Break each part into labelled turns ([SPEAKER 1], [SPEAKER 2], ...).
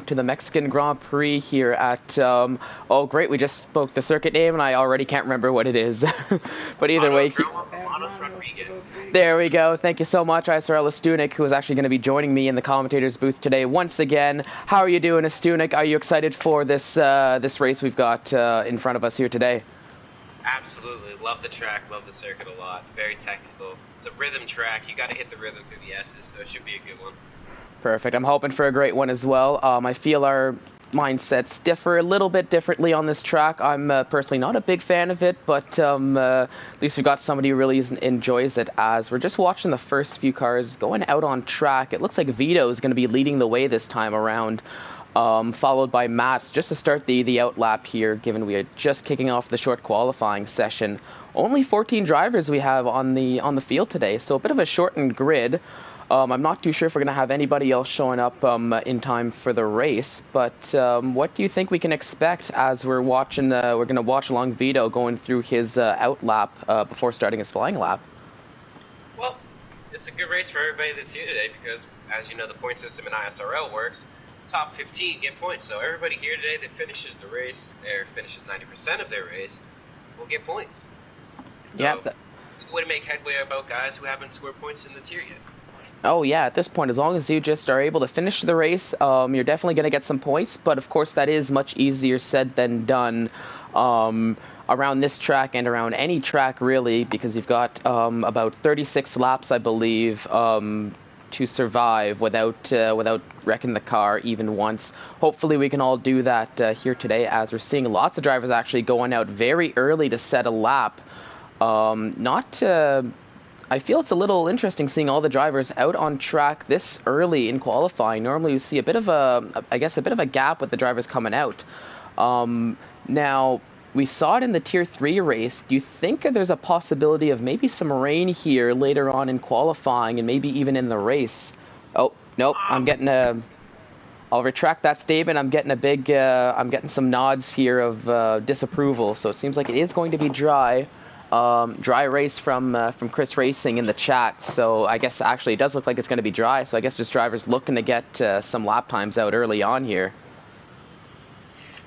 [SPEAKER 1] to the Mexican Grand Prix here at, oh great, we just spoke the circuit name and I already can't remember what it is. But either way, there we go. Thank you so much, ISRL Esports, who is actually going to be joining me in the commentator's booth today once again. How are you doing, Esports? Are you excited for this this race we've got in front of us here today?
[SPEAKER 2] Absolutely. Love the track, love the circuit a lot. Very technical. It's a rhythm track. You got to hit the rhythm through the S's, so it should be a good one.
[SPEAKER 1] Perfect. I'm hoping for a great one as well. I feel our mindsets differ a little bit differently on this track. I'm personally not a big fan of it, but at least we've got somebody who really enjoys it. As we're just watching the first few cars going out on track, it looks like Vito is going to be leading the way this time around, followed by Matt's just to start the out lap here, given we are just kicking off the short qualifying session. Only 14 drivers we have on the field today, so a bit of a shortened grid. I'm not too sure if we're going to have anybody else showing up in time for the race, but what do you think we can expect as we're watching? We're going to watch along Vito going through his out lap before starting his flying lap.
[SPEAKER 2] Well, it's a good race for everybody that's here today because, as you know, the point system in ISRL works. Top 15 get points, so everybody here today that finishes the race, or finishes 90% of their race, will get points. So
[SPEAKER 1] Yeah.
[SPEAKER 2] it's a good way to make headway about guys who haven't scored points in the tier yet.
[SPEAKER 1] Oh yeah, at this point, as long as you just are able to finish the race, you're definitely going to get some points, but of course that is much easier said than done around this track and around any track really, because you've got about 36 laps, I believe, to survive without wrecking the car even once. Hopefully we can all do that here today, as we're seeing lots of drivers actually going out very early to set a lap. I feel it's a little interesting seeing all the drivers out on track this early in qualifying. Normally you see a bit of a gap with the drivers coming out. Now, we saw it in the Tier 3 race. Do you think there's a possibility of maybe some rain here later on in qualifying and maybe even in the race? Oh, nope, I'm getting a... I'll retract that statement. I'm getting some nods here of disapproval. So it seems like it is going to be dry. Dry race from Chris Racing in the chat, so I guess actually it does look like it's going to be dry, so I guess just drivers looking to get some lap times out early on here.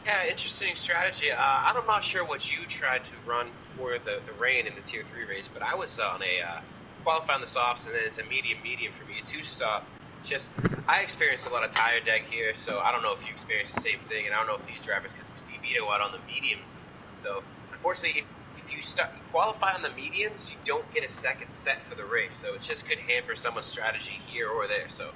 [SPEAKER 2] Yeah, interesting strategy. I'm not sure what you tried to run for the rain in the Tier 3 race, but I was on a qualifying the softs, and then it's a medium for me, a two-stop. I experienced a lot of tire deck here, so I don't know if you experienced the same thing, and I don't know if these drivers, because we see Vito out on the mediums, so unfortunately, if you qualify on the mediums, you don't get a second set for the race, so it just could hamper someone's strategy here or there. So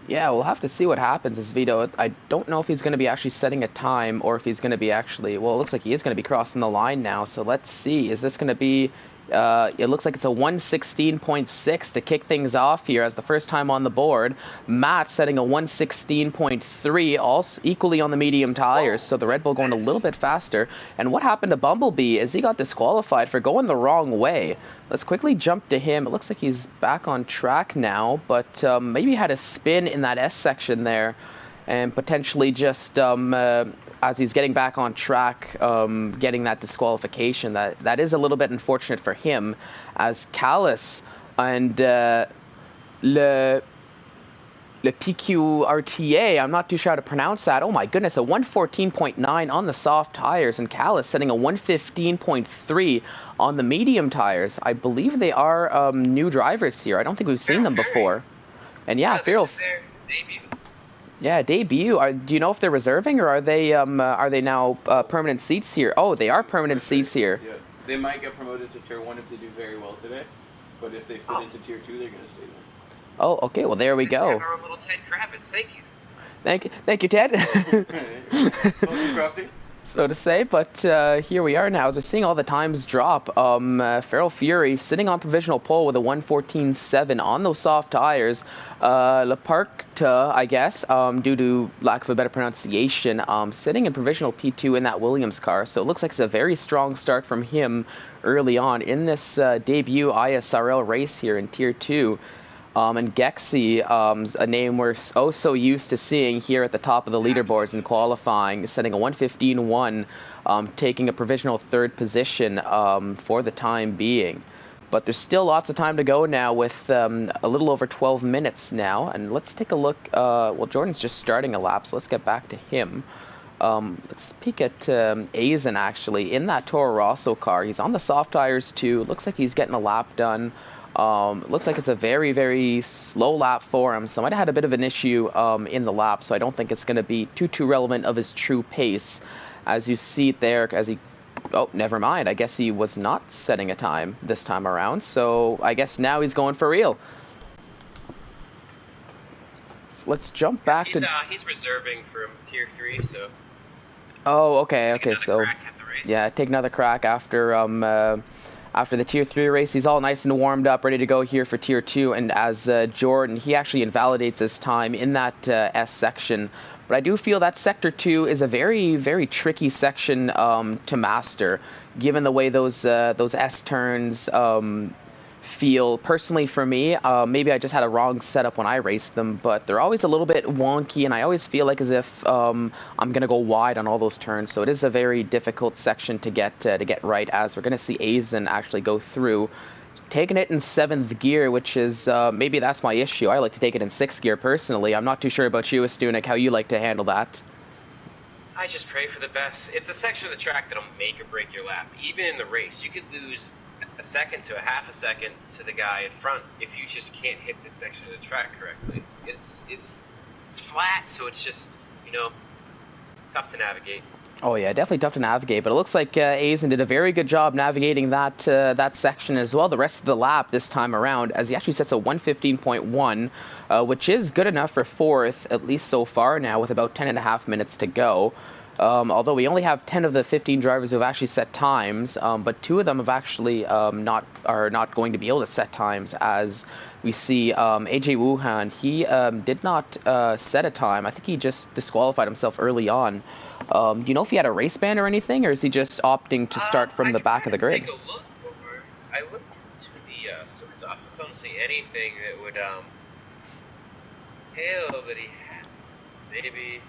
[SPEAKER 1] yeah, we'll have to see what happens as Vito. I don't know if he's going to be actually setting a time or if he's going to be actually, well, it looks like he is going to be crossing the line now, so let's see. Is this going to be it looks like it's a 116.6 to kick things off here as the first time on the board. Matt setting a 116.3, also equally on the medium tires, so the Red Bull going a little bit faster. And what happened to Bumblebee is he got disqualified for going the wrong way. Let's quickly jump to him. It looks like he's back on track now, but maybe had a spin in that S section there and potentially just as he's getting back on track, getting that disqualification. That is a little bit unfortunate for him, as Callis and Le PQRTA, I'm not too sure how to pronounce that. Oh my goodness, a 114.9 on the soft tires, and Callis setting a 115.3 on the medium tires. I believe they are new drivers here. I don't think we've seen them before. And yeah, Feral.
[SPEAKER 2] This is their debut.
[SPEAKER 1] Yeah, debut. Do you know if they're reserving or are they now permanent seats here? Oh, they are permanent seats here.
[SPEAKER 3] Yeah, they might get promoted to Tier 1 if they do very well today, but if they fit into Tier 2, they're going to stay there.
[SPEAKER 1] Oh, okay. Well, there we go.
[SPEAKER 2] Our little Ted Kravitz. Thank you.
[SPEAKER 1] Thank you, Ted.
[SPEAKER 3] Crafty.
[SPEAKER 1] So to say, but here we are now as we're seeing all the times drop. Feral Fury sitting on provisional pole with a 114.7 on those soft tires. Leparkta, I guess, due to lack of a better pronunciation, sitting in provisional P2 in that Williams car. So it looks like it's a very strong start from him early on in this debut ISRL race here in Tier 2. And Gexy, a name we're so used to seeing here at the top of the leaderboards in qualifying, setting a 115.1, taking a provisional third position for the time being. But there's still lots of time to go now with a little over 12 minutes now. And let's take a look. Well, Jordan's just starting a lap, so let's get back to him. Let's peek at Aizen, actually, in that Toro Rosso car. He's on the soft tires, too. Looks like he's getting a lap done. Looks like it's a very, very slow lap for him, so might have had a bit of an issue in the lap, so I don't think it's going to be too relevant of his true pace. As you see it there, as he... Oh, never mind. I guess he was not setting a time this time around, so I guess now he's going for real. So let's jump back to...
[SPEAKER 2] He's reserving from Tier 3, so...
[SPEAKER 1] Oh, okay, so...
[SPEAKER 2] Yeah,
[SPEAKER 1] take another crack after after the Tier 3 race. He's all nice and warmed up, ready to go here for Tier 2, and as Jordan, he actually invalidates his time in that S section. But I do feel that Sector 2 is a very, very tricky section to master, given the way those S turns feel. Personally, for me, maybe I just had a wrong setup when I raced them, but they're always a little bit wonky, and I always feel like as if I'm going to go wide on all those turns. So it is a very difficult section to get right, as we're going to see Aizen actually go through, taking it in 7th gear, which is maybe that's my issue. I like to take it in 6th gear personally. I'm not too sure about you, Astunik, how you like to handle that.
[SPEAKER 2] I just pray for the best. It's a section of the track that'll make or break your lap. Even in the race, you could lose a second to a half a second to the guy in front if you just can't hit this section of the track correctly. It's flat, so it's just, tough to navigate.
[SPEAKER 1] Oh yeah, definitely tough to navigate, but it looks like Aizen did a very good job navigating that section as well the rest of the lap this time around, as he actually sets a 1:15.1, which is good enough for 4th, at least so far now, with about 10.5 minutes to go. Although we only have 10 of the 15 drivers who have actually set times, but 2 of them have actually are not going to be able to set times, as we see AJ Wuhan. He did not set a time. I think he just disqualified himself early on. Do you know if he had a race ban or anything, or is he just opting to start from the back of the grid?
[SPEAKER 2] I looked into the service office. I don't see anything that would hail that he has. Maybe.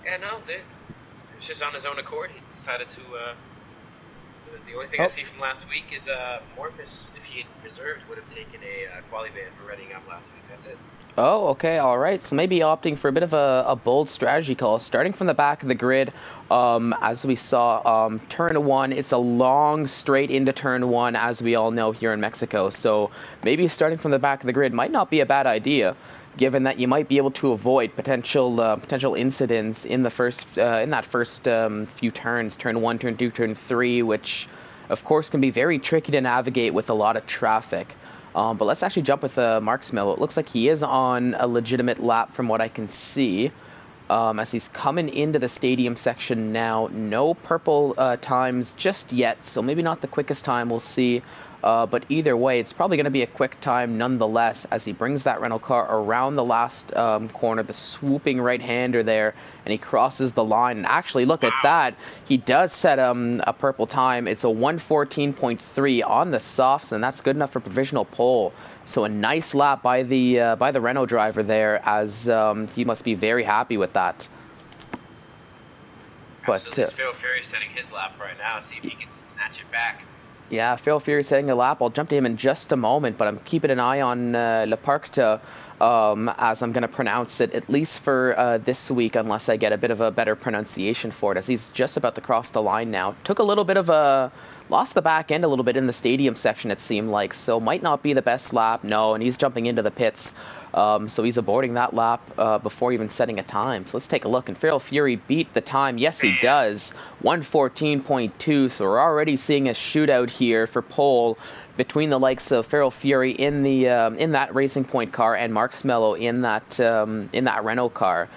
[SPEAKER 2] Yeah, no, it's just on his own accord. He decided to. The only thing I see from last week is Morphus, if he had reserved, would have taken a quali ban for running up last week. That's it.
[SPEAKER 1] Oh, okay, all right. So maybe opting for a bit of a bold strategy call, starting from the back of the grid. As we saw, turn 1, it's a long straight into turn 1, as we all know here in Mexico. So maybe starting from the back of the grid might not be a bad idea, given that you might be able to avoid potential incidents in the first in that first few turns, turn 1, turn 2, turn 3, which of course can be very tricky to navigate with a lot of traffic. But let's actually jump with Marksmill. It looks like he is on a legitimate lap from what I can see, as he's coming into the stadium section now. No purple times just yet, so maybe not the quickest time, we'll see. But either way, it's probably going to be a quick time nonetheless, as he brings that rental car around the last corner, the swooping right-hander there, and he crosses the line. And actually, look at that. He does set a purple time. It's a 1:14.3 on the softs, and that's good enough for provisional pole. So a nice lap by the Renault driver there, as he must be very happy with that.
[SPEAKER 2] Absolutely. But Phil Fury setting his lap right now. See if he can snatch it back.
[SPEAKER 1] Yeah, Phil Fury setting a lap. I'll jump to him in just a moment, but I'm keeping an eye on Le Parcta, as I'm going to pronounce it, at least for this week, unless I get a bit of a better pronunciation for it, as he's just about to cross the line now. Took a little bit of a... Lost the back end a little bit in the stadium section, it seemed like, so might not be the best lap. No, and he's jumping into the pits. So he's aborting that lap before even setting a time. So let's take a look. And Feral Fury beat the time. Yes, he does. 1:14.2. So we're already seeing a shootout here for pole between the likes of Feral Fury in that Racing Point car and Mark Smello in that Renault car.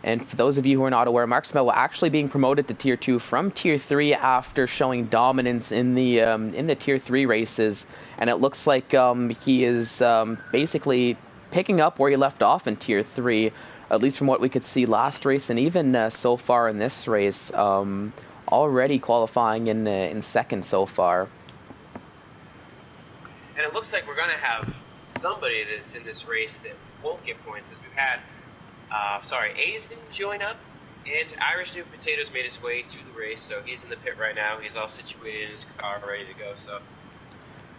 [SPEAKER 1] And for those of you who are not aware, Mark Smello actually being promoted to Tier 2 from Tier 3 after showing dominance in the Tier 3 races. And it looks like he is basically picking up where he left off in Tier 3, at least from what we could see last race, and even so far in this race, already qualifying in second so far.
[SPEAKER 2] And it looks like we're going to have somebody that's in this race that won't get points, as we've had, Aizen join up And Irish New Potatoes made his way to the race, so he's in the pit right now. He's all situated in his car, ready to go. So.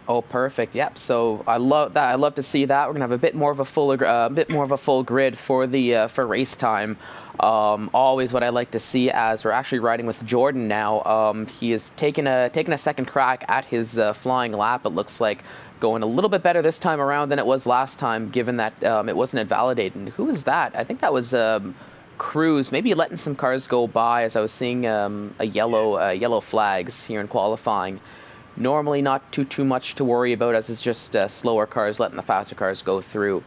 [SPEAKER 1] Oh, perfect. Yep. So I love that. I love to see that. We're gonna have a bit more of a full grid for the for race time. Always what I like to see as we're actually riding with Jordan now. He is taking a second crack at his flying lap. It looks like going a little bit better this time around than it was last time, given that it wasn't invalidated. And who was that? I think that was Cruz. Maybe letting some cars go by as I was seeing a yellow flags here in qualifying. Normally not too much to worry about, as it's just slower cars letting the faster cars go through.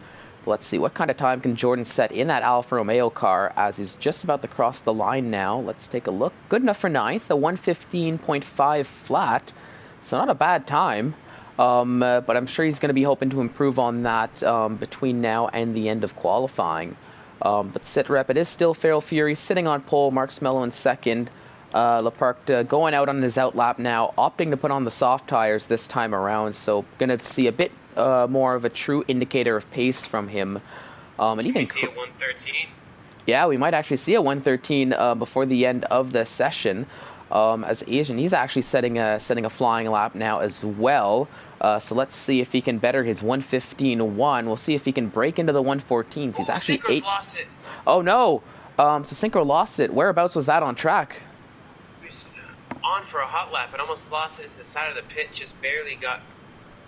[SPEAKER 1] But let's see, what kind of time can Jordan set in that Alfa Romeo car as he's just about to cross the line now. Let's take a look. Good enough for ninth, a 1:15.5 flat, so not a bad time. But I'm sure he's going to be hoping to improve on that between now and the end of qualifying. But sit rep, it is still Feral Fury sitting on pole, Mark Mello in second. Leparc going out on his out lap now, opting to put on the soft tires this time around, so going to see a bit more of a true indicator of pace from him. And even
[SPEAKER 2] see a 113.
[SPEAKER 1] Yeah, we might actually see a 113 before the end of the session. As Asian, he's actually setting a flying lap now as well. So let's see if he can better his 1:15.1. We'll see if he can break into the 1:14s. He's actually
[SPEAKER 2] Synchro's lost it.
[SPEAKER 1] Oh no! So Synchro lost it. Whereabouts was that on track?
[SPEAKER 2] He was on for a hot lap and almost lost it to the side of the pit. Just barely got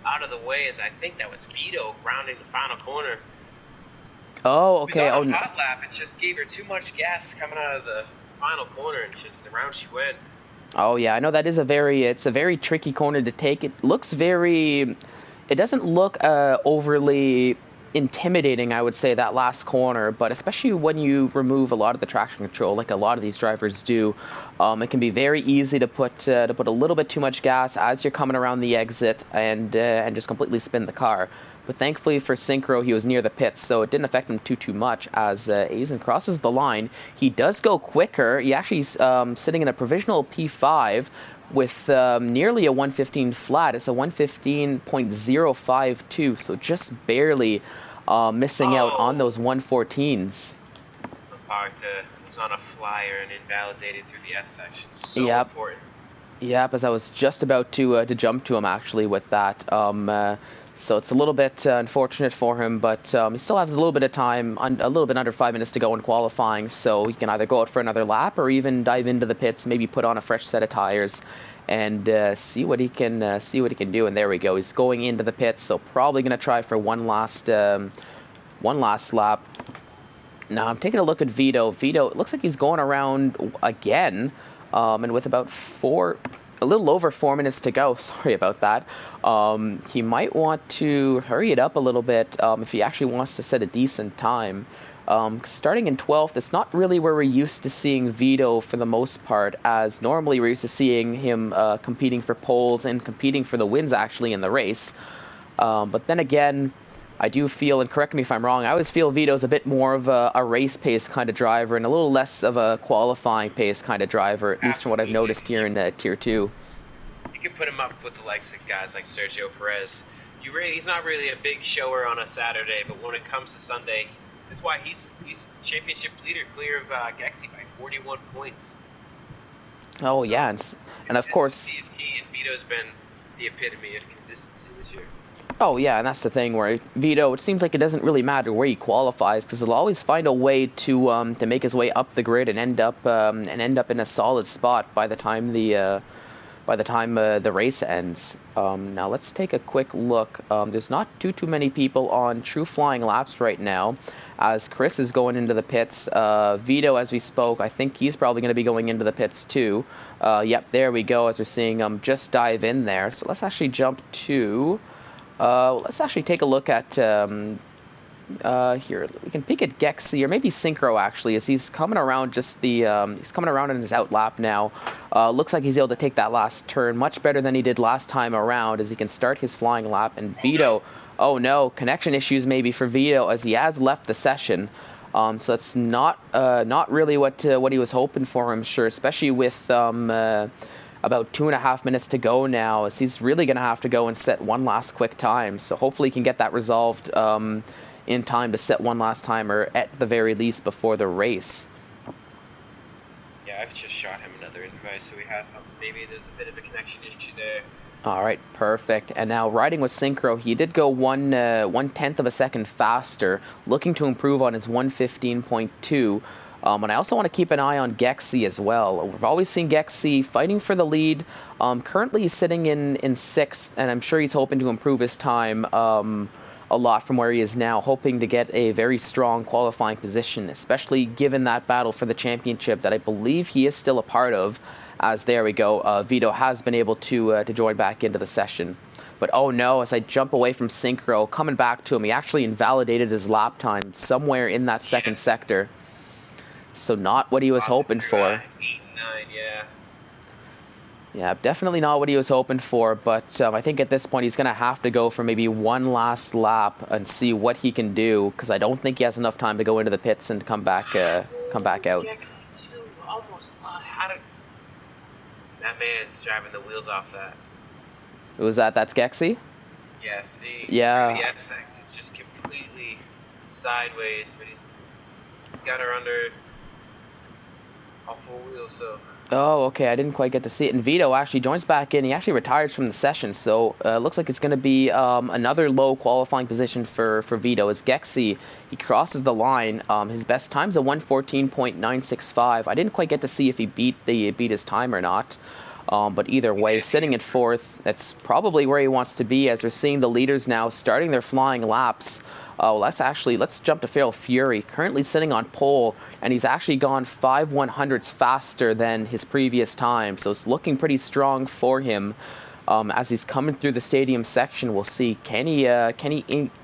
[SPEAKER 2] out of the way, as I think that was Vito rounding the final corner.
[SPEAKER 1] Oh, okay.
[SPEAKER 2] It was on a hot lap. It just gave her too much gas coming out of the final corner, and just around she went.
[SPEAKER 1] Oh yeah, I know that is it's a very tricky corner to take. It doesn't look overly intimidating, I would say, that last corner, but especially when you remove a lot of the traction control, like a lot of these drivers do, it can be very easy to put a little bit too much gas as you're coming around the exit and just completely spin the car. But thankfully for Synchro, he was near the pits, so it didn't affect him too much. As Aizen crosses the line, he does go quicker. He actually sitting in a provisional P5 with nearly a 1:15 flat. It's a 1:15.052, so just barely missing out on those 1:14s.
[SPEAKER 2] Leparc was on a flyer and invalidated through the S section. So important.
[SPEAKER 1] Yep, as I was just about to jump to him actually with that. So it's a little bit unfortunate for him, but he still has a little bit of time, a little bit under 5 minutes to go in qualifying, so he can either go out for another lap or even dive into the pits, maybe put on a fresh set of tires and see what he can do. And there we go. He's going into the pits, so probably going to try for one last lap. Now I'm taking a look at Vito. Vito, it looks like he's going around again, and with about a little over 4 minutes to go. Sorry about that. He might want to hurry it up a little bit if he actually wants to set a decent time. Starting in 12th, it's not really where we're used to seeing Vito for the most part, as normally we're used to seeing him competing for poles and competing for the wins actually in the race. But then again, I do feel, and correct me if I'm wrong, I always feel Vito's a bit more of a race pace kind of driver and a little less of a qualifying pace kind of driver, at least from what I've noticed here in Tier 2.
[SPEAKER 2] You can put him up with the likes of guys like Sergio Perez. He's not really a big shower on a Saturday, but when it comes to Sunday, that's why he's championship leader, clear of Gexy by 41 points.
[SPEAKER 1] Oh, so, yeah, and of course...
[SPEAKER 2] Consistency is key, and Vito's been the epitome of consistency this year.
[SPEAKER 1] Oh yeah, and that's the thing where Vito, it seems like it doesn't really matter where he qualifies, because he'll always find a way to make his way up the grid and end up in a solid spot by the time the race ends. Now let's take a quick look. There's not too many people on true flying laps right now, as Chris is going into the pits. Vito, as we spoke, I think he's probably going to be going into the pits too. Yep, there we go. As we're seeing him just dive in there. So let's actually jump to. Let's actually take a look at here. We can peek at Gexy or maybe Synchro actually, as he's coming around he's coming around in his out lap now. Looks like he's able to take that last turn much better than he did last time around, as he can start his flying lap. And Vito, oh no, connection issues maybe for Vito, as he has left the session. So that's not really what he was hoping for, I'm sure, especially with about 2.5 minutes to go now, as he's really going to have to go and set one last quick time. So hopefully he can get that resolved in time to set one last timer at the very least before the race.
[SPEAKER 2] Yeah, I've just shot him another invite, so we have some. Maybe there's a bit of a connection issue there.
[SPEAKER 1] All right, perfect. And now riding with Synchro, he did go 1/10 of a second faster, looking to improve on his 1:15.2. And I also want to keep an eye on Gexy as well. We've always seen Gexy fighting for the lead. Currently he's sitting in sixth, and I'm sure he's hoping to improve his time a lot from where he is now, hoping to get a very strong qualifying position, especially given that battle for the championship that I believe he is still a part of. As there we go, Vito has been able to join back into the session. But oh no, as I jump away from Synchro, coming back to him, he actually invalidated his lap time somewhere in that second sector. So not what he was hoping for.
[SPEAKER 2] 8 and 9, yeah.
[SPEAKER 1] Yeah, definitely not what he was hoping for, but I think at this point he's going to have to go for maybe one last lap and see what he can do, because I don't think he has enough time to go into the pits and come back out.
[SPEAKER 2] Almost had it. That man's driving the wheels off that.
[SPEAKER 1] Was that's Gexy?
[SPEAKER 2] Yeah, see?
[SPEAKER 1] Yeah.
[SPEAKER 2] The SX is just completely sideways, but he's got her under a full wheel, so...
[SPEAKER 1] Oh, okay, I didn't quite get to see it. And Vito actually joins back in. He actually retires from the session, so looks like it's going to be another low qualifying position for Vito. As Gexy, he crosses the line. His best time's a 1:14.965. I didn't quite get to see if he beat his time or not. But either way, sitting at fourth, that's probably where he wants to be, as we're seeing the leaders now starting their flying laps. Let's jump to Feral Fury, currently sitting on pole, and he's actually gone 5/100ths faster than his previous time, so it's looking pretty strong for him. As he's coming through the stadium section, we'll see, can he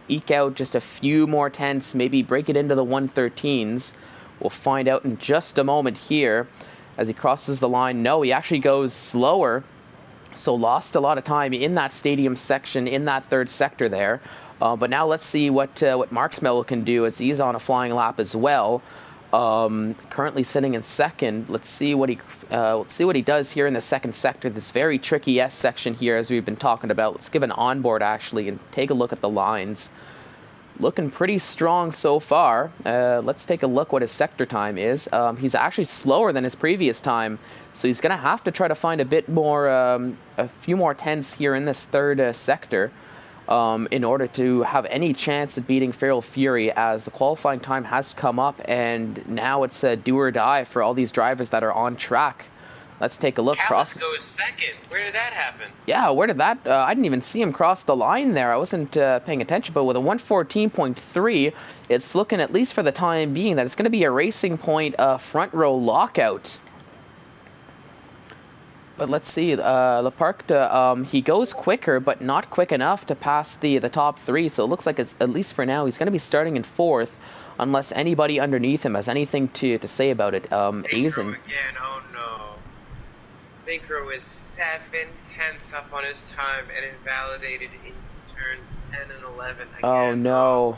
[SPEAKER 1] eke out just a few more tenths, maybe break it into the 1:13s? We'll find out in just a moment here. As he crosses the line, no, he actually goes slower, so lost a lot of time in that stadium section, in that third sector there. But now let's see what Marksmello can do, as he's on a flying lap as well. Currently sitting in second. Let's see what he does here in the second sector. This very tricky S section here, as we've been talking about. Let's give an onboard actually and take a look at the lines. Looking pretty strong so far. Let's take a look what his sector time is. He's actually slower than his previous time, so he's going to have to try to find a bit more, a few more tenths here in this third sector. In order to have any chance at beating Feral Fury, as the qualifying time has come up, and now it's a do or die for all these drivers that are on track. Let's take a look.
[SPEAKER 2] Callis goes second. Where did that happen?
[SPEAKER 1] Yeah, where did that... I didn't even see him cross the line there. I wasn't paying attention, but with a 1:14.3, it's looking, at least for the time being, that it's going to be a Racing Point front row lockout. But let's see, Leparc, he goes quicker, but not quick enough to pass the top three. So it looks like, it's, at least for now, he's going to be starting in fourth, unless anybody underneath him has anything to say about it.
[SPEAKER 2] Synchro again, oh no. Synchro is 7/10ths up on his time and invalidated in turns 10 and 11 again.
[SPEAKER 1] Oh no.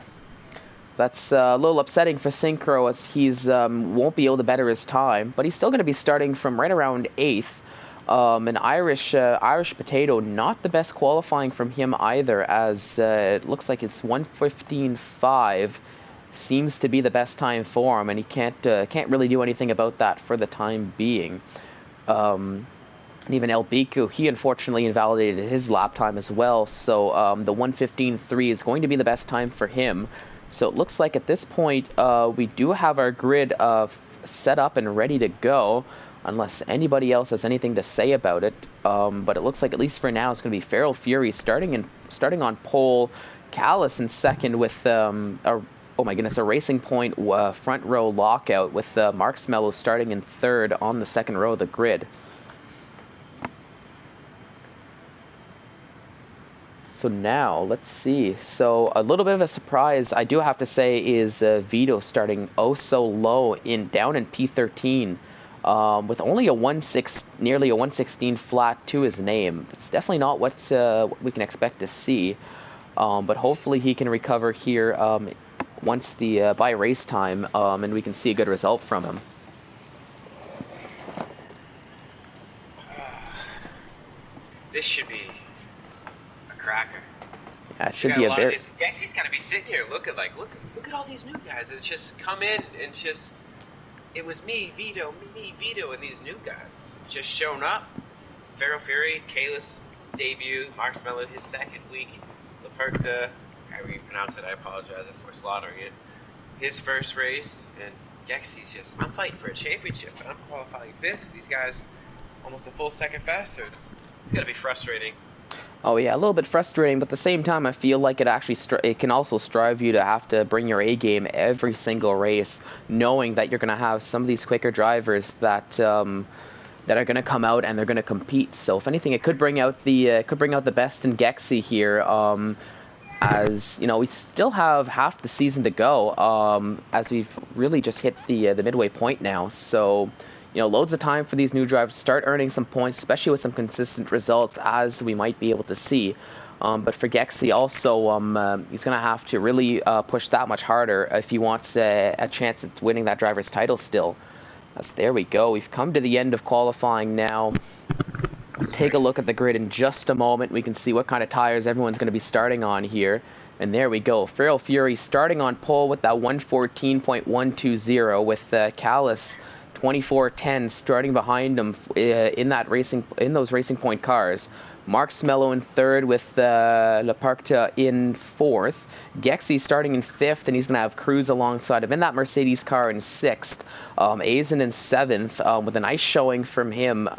[SPEAKER 1] That's a little upsetting for Synchro, as he's won't be able to better his time, but he's still going to be starting from right around 8th. An Irish Potato, not the best qualifying from him either, as it looks like his 1:15.5 seems to be the best time for him, and he can't really do anything about that for the time being. And even El Biku, he unfortunately invalidated his lap time as well, so the 1:15.3 is going to be the best time for him. So it looks like at this point we do have our grid set up and ready to go, unless anybody else has anything to say about it. But it looks like, at least for now, it's going to be Feral Fury starting on pole, Callis in second with a Racing Point front row lockout, with Marksmello starting in third on the second row of the grid. So now, let's see. So a little bit of a surprise, I do have to say, is Vito starting oh so low down in P13. With only nearly a 1:16 flat to his name. It's definitely not what we can expect to see, but hopefully he can recover here once by race time, and we can see a good result from him.
[SPEAKER 2] This should be a cracker.
[SPEAKER 1] Yeah, it should be a very...
[SPEAKER 2] Gexy's gotta be sitting here look at all these new guys. It's just come in and just it was me, Vito, and these new guys just shown up. Feral Fury, Kalis, his debut, Mark Mello, his second week, Laperta, however you pronounce it, I apologize for slaughtering it, his first race, and Gexy's just, I'm fighting for a championship, and I'm qualifying 5th. These guys almost a full second faster. It's going to be frustrating.
[SPEAKER 1] Oh yeah, a little bit frustrating, but at the same time, I feel like it actually it can also strive you to have to bring your A game every single race, knowing that you're going to have some of these quicker drivers that that are going to come out and they're going to compete. So if anything, it could bring out the best in Gexy here. As you know, we still have half the season to go. As we've really just hit the midway point now. So, you know, loads of time for these new drivers to start earning some points, especially with some consistent results, as we might be able to see. But for Gexy also, he's going to have to really push that much harder if he wants a chance at winning that driver's title still. There we go. We've come to the end of qualifying now. Take a look at the grid in just a moment. We can see what kind of tires everyone's going to be starting on here. And there we go. Feral Fury starting on pole with that 114.120 with Kalis 24.10 starting behind him in those racing point cars. Mark Smello in 3rd with Laparta in 4th. Gexy starting in 5th, and he's going to have Cruz alongside him in that Mercedes car in 6th. Aizen in 7th with a nice showing from him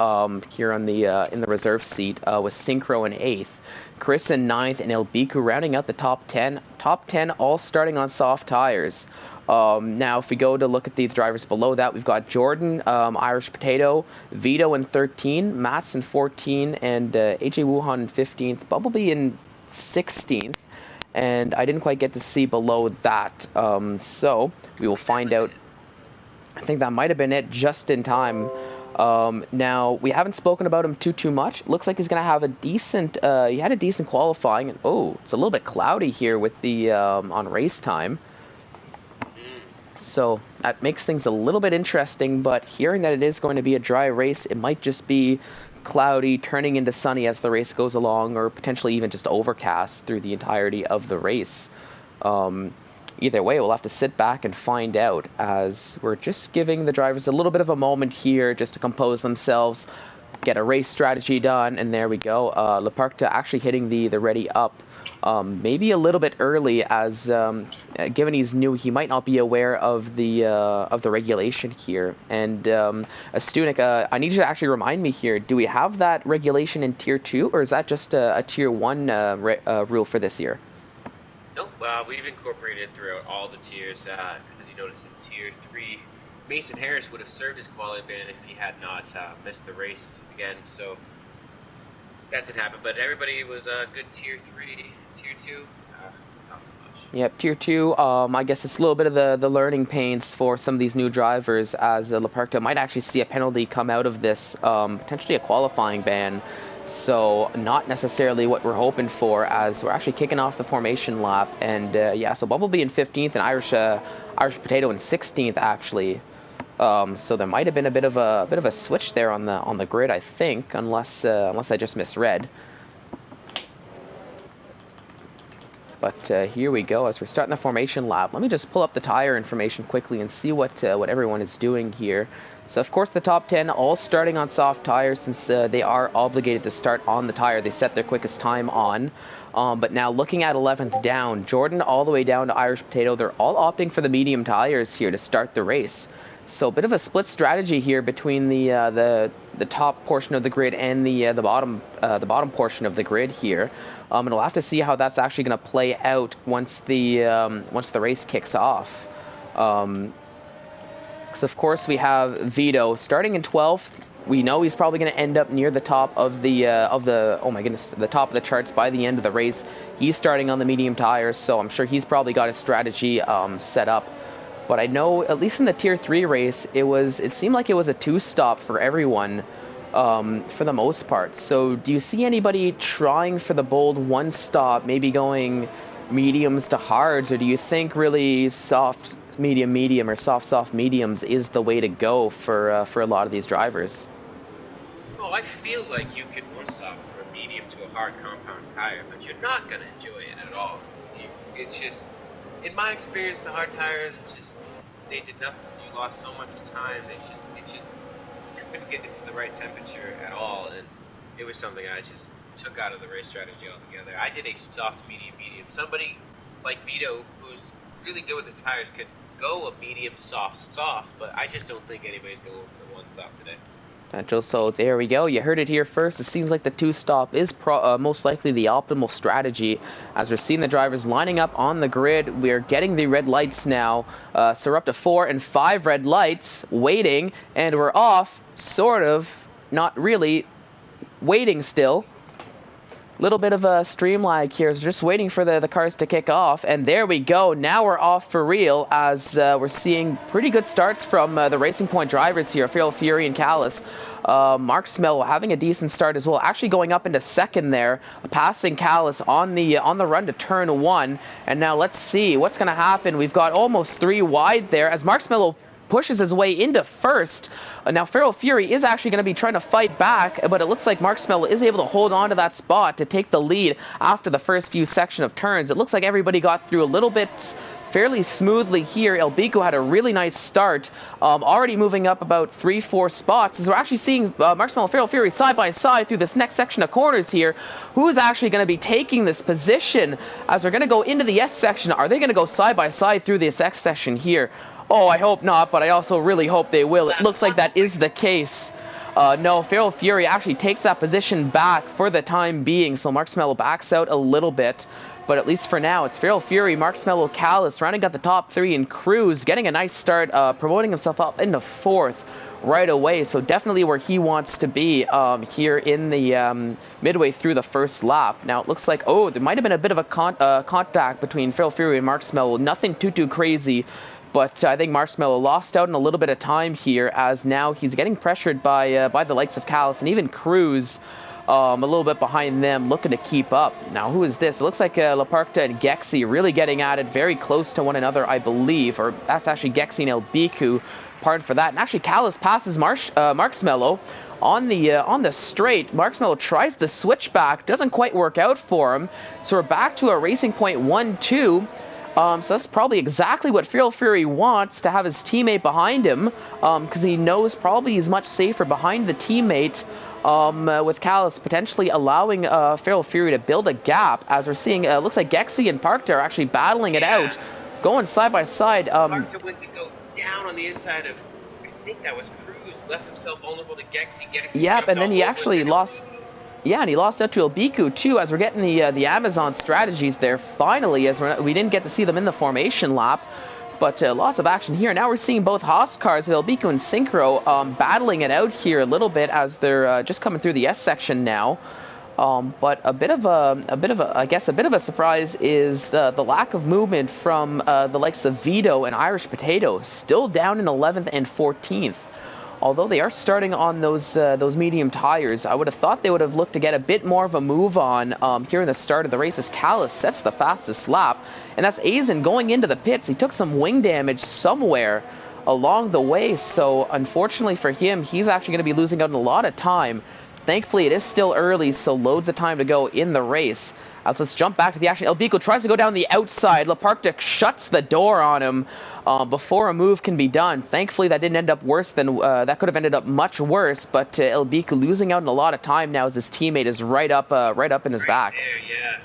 [SPEAKER 1] here on the in the reserve seat with Synchro in 8th. Chris in 9th, and Elbiku rounding out the top 10. Top 10 all starting on soft tires. Now, if we go to look at these drivers below that, we've got Jordan, Irish Potato, Vito in 13, Mats in 14, and AJ Wuhan in 15th, Bumblebee in 16th, and I didn't quite get to see below that, so we will find out. I think that might have been it just in time. Now, we haven't spoken about him too much. Looks like he's going to have a decent, he had a decent qualifying, and oh, it's a little bit cloudy here with the, on race time. So that makes things a little bit interesting, but hearing that it is going to be a dry race, it might just be cloudy turning into sunny as the race goes along, or potentially even just overcast through the entirety of the race. Either way, we'll have to sit back and find out, as we're just giving the drivers a little bit of a moment here just to compose themselves, get a race strategy done, and there we go. Laparta actually hitting the ready up. Maybe a little bit early, as given he's new, he might not be aware of the regulation here. And Stunek, I need you to actually remind me here. Do we have that regulation in Tier 2, or is that just a Tier 1 rule for this year?
[SPEAKER 2] Nope, we've incorporated throughout all the tiers. As you notice in Tier 3, Mason Harris would have served his quality ban if he had not missed the race again. So that did happen, but everybody was good Tier 3. Tier 2, not so much.
[SPEAKER 1] Yep, Tier 2, I guess it's a little bit of the learning pains for some of these new drivers, as Laparta might actually see a penalty come out of this, potentially a qualifying ban. So not necessarily what we're hoping for, as we're actually kicking off the formation lap. And yeah, so Bumblebee in 15th and Irish Potato in 16th actually. So there might have been a bit of a switch there on the grid, I think, unless I just misread. But here we go, as we're starting the formation lap. Let me just pull up the tire information quickly and see what everyone is doing here. So, of course, the top 10 all starting on soft tires, since they are obligated to start on the tire they set their quickest time on. But now looking at 11th down, Jordan all the way down to Irish Potato, they're all opting for the medium tires here to start the race. So a bit of a split strategy here between the top portion of the grid and the bottom portion of the grid here. And we'll have to see how that's actually going to play out once the race kicks off. Because of course we have Vito starting in 12th. We know he's probably going to end up near the top of the top of the charts by the end of the race. He's starting on the medium tires, so I'm sure he's probably got his strategy set up. But I know, at least in the Tier 3 race, it seemed like it was a two-stop for everyone, for the most part. So do you see anybody trying for the bold one-stop, maybe going mediums to hards, or do you think really soft, medium, or soft, mediums is the way to go for a lot of these drivers?
[SPEAKER 2] Well, I feel like you could one-soft from a medium to a hard compound tire, but you're not going to enjoy it at all. It's just... in my experience, the hard tires just they did nothing. You lost so much time. It just couldn't get into the right temperature at all, and it was something I just took out of the race strategy altogether. I did a soft, medium, medium. Somebody like Vito, who's really good with his tires, could go a medium, soft, soft, but I just don't think anybody's going for the one stop today.
[SPEAKER 1] So there we go. You heard it here first. It seems like the two-stop is most likely the optimal strategy. As we're seeing the drivers lining up on the grid, we're getting the red lights now. So we're up to 4 and 5 red lights waiting, and we're off, sort of, not really, waiting still. Little bit of a stream lag here. So just waiting for the cars to kick off, and there we go. Now we're off for real, as we're seeing pretty good starts from the Racing Point drivers here, Feral Fury and Callis. Mark Smell having a decent start as well, actually going up into second there, passing Callis on the run to turn 1. And now let's see what's going to happen. We've got almost 3 wide there as Mark Smell pushes his way into first. Now Feral Fury is actually going to be trying to fight back, but it looks like Mark Smell is able to hold on to that spot to take the lead after the first few section of turns. It looks like everybody got through a little bit fairly smoothly here. El Bico had a really nice start, already moving up about 3-4 spots, as we're actually seeing Mark Smell and Feral Fury side by side through this next section of corners here. Who's actually going to be taking this position as we're going to go into the S section? Are they going to go side by side through this X section here? Oh, I hope not, but I also really hope they will. It looks like that is the case. No, Feral Fury actually takes that position back for the time being, so Mark Smell backs out a little bit. But at least for now, it's Feral Fury, Mark Smell, Callis rounding out the top 3, and Cruz getting a nice start, promoting himself up into 4th right away. So definitely where he wants to be here in the midway through the first lap. Now it looks like, oh, there might have been a bit of a contact between Feral Fury and Mark Smell. Nothing too crazy. But I think Mark Smell lost out in a little bit of time here, as now he's getting pressured by the likes of Callis and even Cruz, a little bit behind them, looking to keep up. Now, who is this? It looks like Laparta and Gexy really getting at it, very close to one another, I believe. Or that's actually Gexy and El Biku. Pardon for that. And actually, Callis passes Mark Smello on the straight. Mark Smello tries the switchback, doesn't quite work out for him. So we're back to a Racing Point 1-2. So that's probably exactly what Feral Fury wants, to have his teammate behind him, because he knows probably he's much safer behind the teammate, with Callis potentially allowing Feral Fury to build a gap, as we're seeing, looks like Gexy and Parkta are actually battling it out, going side by side.
[SPEAKER 2] Parkta went to go down on the inside of, I think that was Cruz, left himself vulnerable to Gexy.
[SPEAKER 1] Yep, and then he actually lost... Yeah, and he lost out to El Biku too, as we're getting the Amazon strategies there finally, as we didn't get to see them in the formation lap. But lots of action here. Now we're seeing both Haas cars, El Biku and Synchro, battling it out here a little bit, as they're just coming through the S section now. But a bit of a surprise is the lack of movement from the likes of Vito and Irish Potato, still down in 11th and 14th. Although they are starting on those medium tires, I would have thought they would have looked to get a bit more of a move on here in the start of the race, as Callis sets the fastest lap. And that's Azen going into the pits. He took some wing damage somewhere along the way, so unfortunately for him, he's actually going to be losing out on a lot of time. Thankfully, it is still early, so loads of time to go in the race. Let's jump back to the action. El Bico tries to go down the outside. Laparta shuts the door on him before a move can be done. Thankfully, that didn't end up worse than... that could have ended up much worse, but El Bico losing out on a lot of time now, as his teammate is right up in his back.
[SPEAKER 2] There,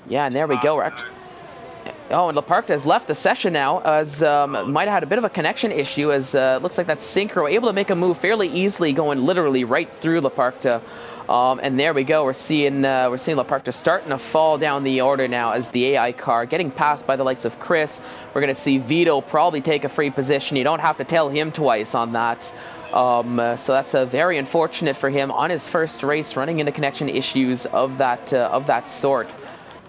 [SPEAKER 1] yeah, and there we go. Oh, and Laparta has left the session now, as might have had a bit of a connection issue, as looks like that Synchro able to make a move fairly easily, going literally right through Laparta. And there we go. We're seeing Laparta starting to fall down the order now, as the AI car getting passed by the likes of Chris. We're going to see Vito probably take a free position. You don't have to tell him twice on that. So that's very unfortunate for him on his first race, running into connection issues of that sort.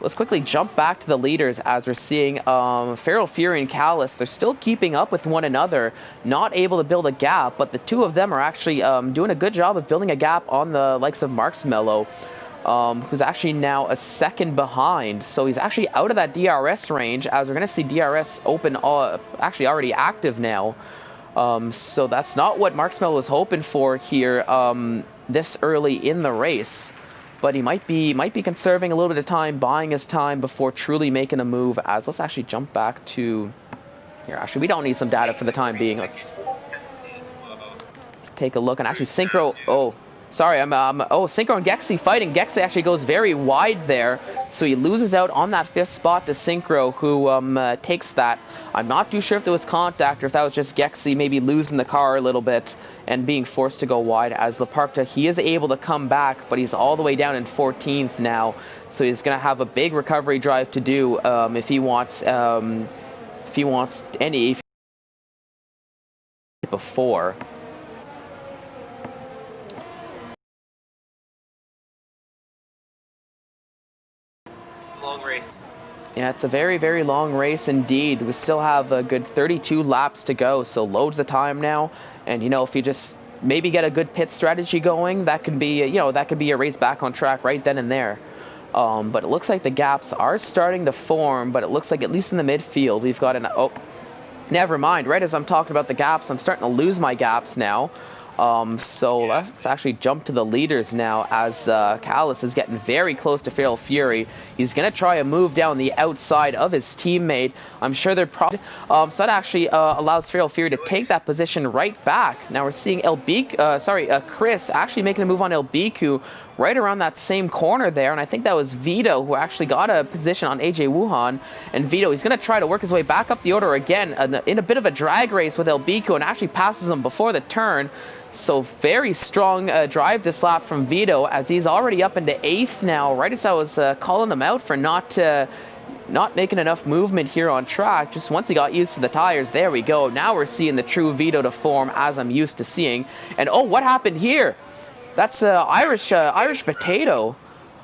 [SPEAKER 1] Let's quickly jump back to the leaders, as we're seeing Feral Fury and Callis. They're still keeping up with one another, not able to build a gap, but the two of them are actually doing a good job of building a gap on the likes of Mark Smello, who's actually now a second behind. So he's actually out of that DRS range, as we're going to see DRS open, actually already active now. So that's not what Mark Smello was hoping for here this early in the race. but he might be conserving a little bit of time, buying his time before truly making a move. As let's actually jump back to here. Actually, we don't need some data for the time being. Let's take a look and actually Synchro. Oh, sorry, Synchro and Gexy fighting. Gexy actually goes very wide there, so he loses out on that 5th spot to Synchro, who takes that. I'm not too sure if there was contact or if that was just Gexy maybe losing the car a little bit and being forced to go wide. As Leparkta, he is able to come back, but he's all the way down in 14th now, so he's going to have a big recovery drive to do if he wants any before.
[SPEAKER 2] Long race.
[SPEAKER 1] Yeah, it's a very, very long race indeed. We still have a good 32 laps to go, so loads of time now. And, you know, if you just maybe get a good pit strategy going, that could be, that could be a race back on track right then and there. But it looks like the gaps are starting to form, but it looks like at least in the midfield, we've got oh, never mind. Right as I'm talking about the gaps, I'm starting to lose my gaps now. So let's actually jump to the leaders now, as Callus is getting very close to Feral Fury. He's going to try a move down the outside of his teammate. I'm sure they're probably... so that actually allows Feral Fury to take that position right back. Now we're seeing Chris actually making a move on Elbiku right around that same corner there, and I think that was Vito who actually got a position on AJ Wuhan. And Vito, he's going to try to work his way back up the order again in a bit of a drag race with Elbiku, and actually passes him before the turn. So very strong drive this lap from Vito, as he's already up into 8th now, right as I was calling him out for not making enough movement here on track. Just once he got used to the tires, there we go. Now we're seeing the true Vito to form, as I'm used to seeing. And oh, what happened here? That's Irish Potato.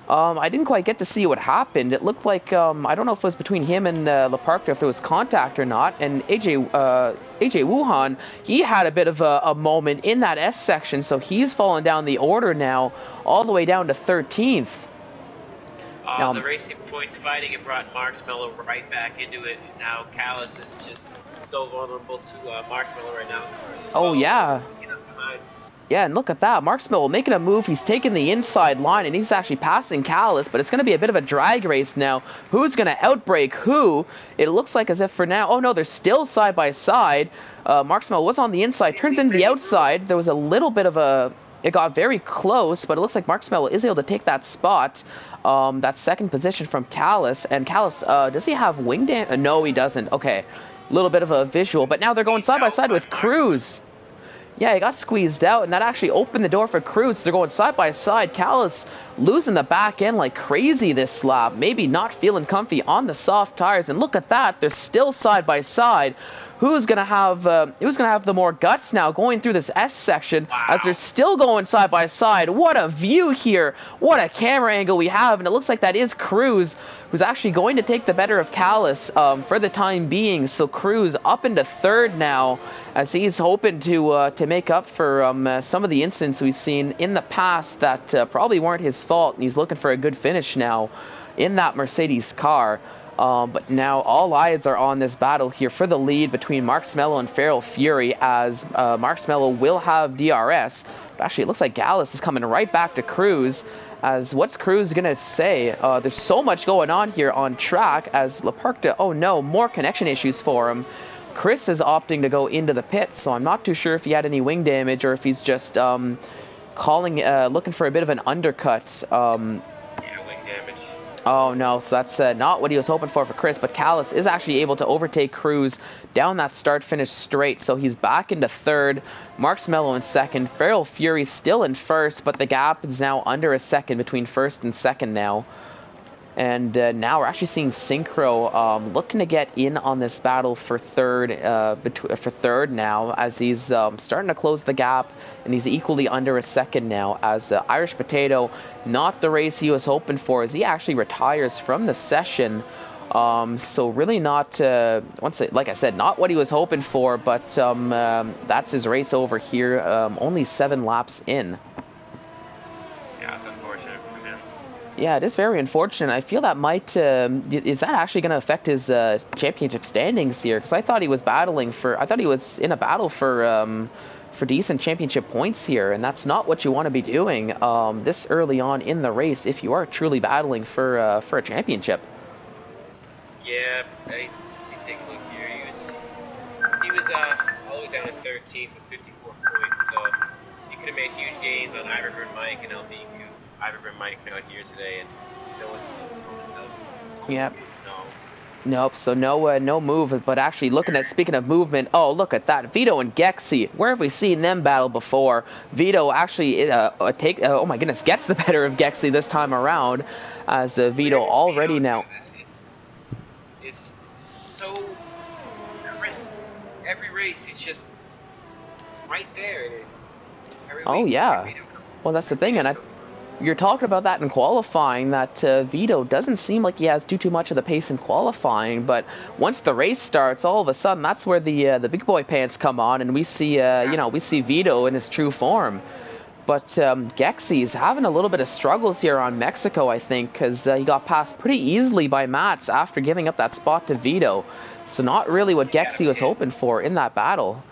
[SPEAKER 1] I didn't quite get to see what happened. It looked like, I don't know if it was between him and Leparkta, if there was contact or not. And AJ Wuhan, he had a bit of a moment in that S section, so he's fallen down the order now, all the way down to 13th.
[SPEAKER 2] Now, the Racing Points fighting, it brought Marshmallow right back into it. Now Callus is just so vulnerable to Marshmallow right now.
[SPEAKER 1] Oh, yeah. Yeah, and look at that. Marksmill making a move. He's taking the inside line, and he's actually passing Callus, but it's going to be a bit of a drag race now. Who's going to outbreak who? It looks like as if for now... Oh, no, they're still side by side. Marksmill was on the inside, turns into the outside. There was a little bit of a... It got very close, but it looks like Marksmill is able to take that spot. That second position from Callus. And Callus, does he have wing damage? No, he doesn't. Okay, a little bit of a visual. But now they're going side by side with Cruz. Yeah, he got squeezed out, and that actually opened the door for Cruz. They're going side by side. Callus losing the back end like crazy this lap. Maybe not feeling comfy on the soft tires. And look at that, they're still side by side. Who's gonna have the more guts now going through this S section? Wow. As they're still going side by side. What a view here! What a camera angle we have, and it looks like that is Cruz, who's actually going to take the better of Callus for the time being. So Cruz up into 3rd now, as he's hoping to make up for some of the incidents we've seen in the past that probably weren't his fault, and he's looking for a good finish now in that Mercedes car. But now all eyes are on this battle here for the lead between Marksmello and Feral Fury, as Marksmello will have DRS. But actually, it looks like Gallus is coming right back to Cruz. As what's Cruz going to say? There's so much going on here on track, as Leparkta, oh no, more connection issues for him. Chris is opting to go into the pit, so I'm not too sure if he had any wing damage or if he's just looking for a bit of an undercut.
[SPEAKER 2] Yeah, wing damage.
[SPEAKER 1] Oh no, so that's not what he was hoping for Chris, but Callus is actually able to overtake Cruz down that start-finish straight, so he's back into 3rd, Marksmello in 2nd, Feral Fury still in 1st, but the gap is now under a second between 1st and 2nd now. And now we're actually seeing Synchro looking to get in on this battle for 3rd now, as he's starting to close the gap, and he's equally under a second now, as Irish Potato, not the race he was hoping for, as he actually retires from the session. So really not, like I said, not what he was hoping for, but that's his race over here, only 7 laps in.
[SPEAKER 2] Yeah, it's unfortunate for him.
[SPEAKER 1] Yeah, it is very unfortunate. I feel that might, is that actually going to affect his championship standings here? Because I thought he was in a battle for for decent championship points here, and that's not what you want to be doing this early on in the race if you are truly battling for a championship.
[SPEAKER 2] Yeah, I take a look here. He was all the way down at 13th with 54 points, so he could have made huge gains on Iverburn Mike and LBQ. Iverburn Mike out here today, and no one's seen him.
[SPEAKER 1] Yep.
[SPEAKER 2] No.
[SPEAKER 1] Nope, so no move, but actually speaking of movement, oh, look at that. Vito and Gexy, where have we seen them battle before? Vito actually, oh my goodness, gets the better of Gexy this time around, as Vito already now.
[SPEAKER 2] It's so crisp. Every race, he's just right there.
[SPEAKER 1] Oh yeah, well that's the thing, and you're talking about that in qualifying, that Vito doesn't seem like he has too much of the pace in qualifying, but once the race starts, all of a sudden that's where the big boy pants come on, and we see we see Vito in his true form. But Gexy's having a little bit of struggles here on Mexico, I think, because he got passed pretty easily by Mats after giving up that spot to Vito. So not really what Gexy was hoping for in that battle.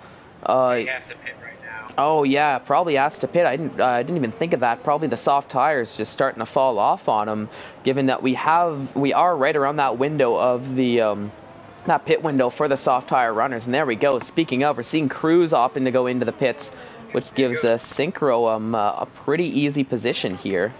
[SPEAKER 2] He has to pit right now.
[SPEAKER 1] Oh yeah, probably has to pit. I didn't even think of that. Probably the soft tires just starting to fall off on him, given that we are right around that window of the that pit window for the soft tire runners. And there we go. Speaking of, we're seeing Cruz opting to go into the pits, which gives Synchro a pretty easy position here.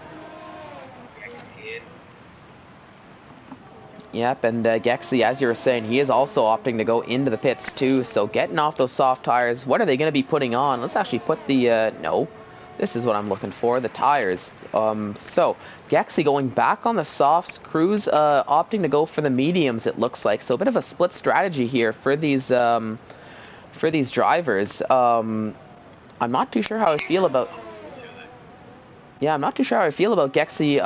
[SPEAKER 1] Yep, and Gexy, as you were saying, he is also opting to go into the pits too, so getting off those soft tires. What are they going to be putting on? Let's actually put the, no, this is what I'm looking for, the tires. So, Gexy going back on the softs, Cruz opting to go for the mediums, it looks like. So a bit of a split strategy here for these drivers. I'm not too sure how I feel about... Yeah, I'm not too sure how I feel about Gexy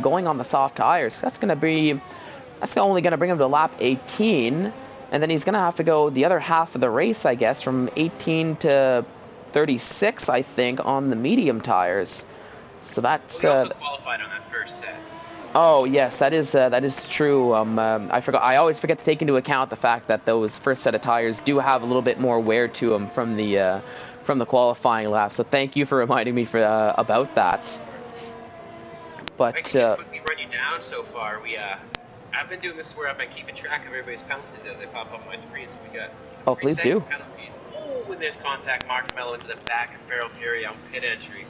[SPEAKER 1] going on the soft tires. That's only going to bring him to lap 18, and then he's going to have to go the other half of the race, I guess, from 18 to 36, I think, on the medium tires. So that's...
[SPEAKER 2] We also qualified on that first set.
[SPEAKER 1] Oh, yes, that is true. I always forget to take into account the fact that those first set of tires do have a little bit more wear to them from the qualifying lap. So thank you for reminding me about that. But
[SPEAKER 2] I can just quickly run you down so far. I've been doing this where I've been keeping track of everybody's penalties as they pop up on my screen. So we got
[SPEAKER 1] please do.
[SPEAKER 2] Penalties. Oh, when there's contact, Marks Mello into the back of Feral Fury on pit entry.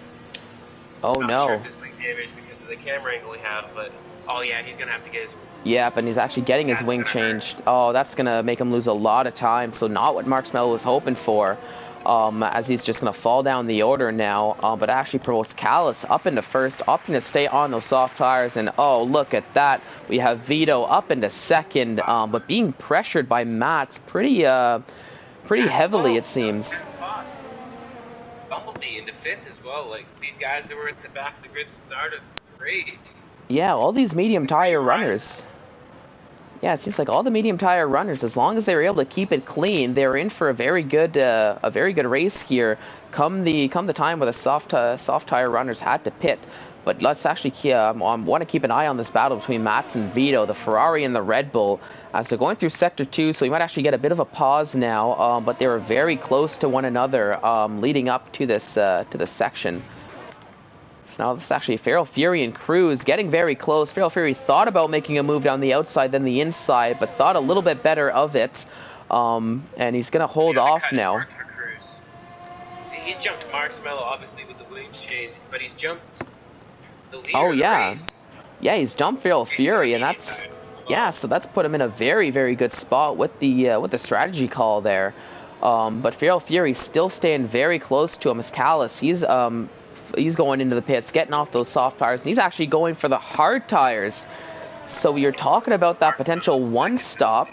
[SPEAKER 1] Oh
[SPEAKER 2] I'm
[SPEAKER 1] no.
[SPEAKER 2] not sure if this wing damage because of the camera angle we have, but oh yeah, he's gonna have to get his.
[SPEAKER 1] Yep, and he's actually getting his wing changed. Hurt. Oh, that's gonna make him lose a lot of time. So not what Marks Mello was hoping for. As he's just going to fall down the order now, but actually promotes Callis up into first, opting to stay on those soft tires, and oh, look at that. We have Vito up into second, but being pressured by Mats pretty heavily, it seems.
[SPEAKER 2] 10 spots. Bumblebee into fifth as well. Like, these guys that were at the back of the grid started great.
[SPEAKER 1] Yeah, all these medium tire runners. Yeah, it seems like all the medium tire runners, as long as they were able to keep it clean, they're in for a very good race here. Come the time where the soft tire runners had to pit. But let's actually want to keep an eye on this battle between Mats and Vito, the Ferrari and the Red Bull, as they're going through sector 2. So we might actually get a bit of a pause now, but they were very close to one another leading up to this section. So now this is actually Feral Fury and Cruz getting very close. Feral Fury thought about making a move down the outside than the inside, but thought a little bit better of it. And he's going to hold off now.
[SPEAKER 2] For Cruz. He's jumped Marks Mello, obviously, with the wing change, but he's jumped the leader of the race.
[SPEAKER 1] Yeah, he's jumped Feral Fury, and that's... Yeah, so that's put him in a very, very good spot with the strategy call there. But Feral Fury still staying very close to him as Callis. He's going into the pits, getting off those soft tires, and he's actually going for the hard tires. So you're talking about that potential one stop.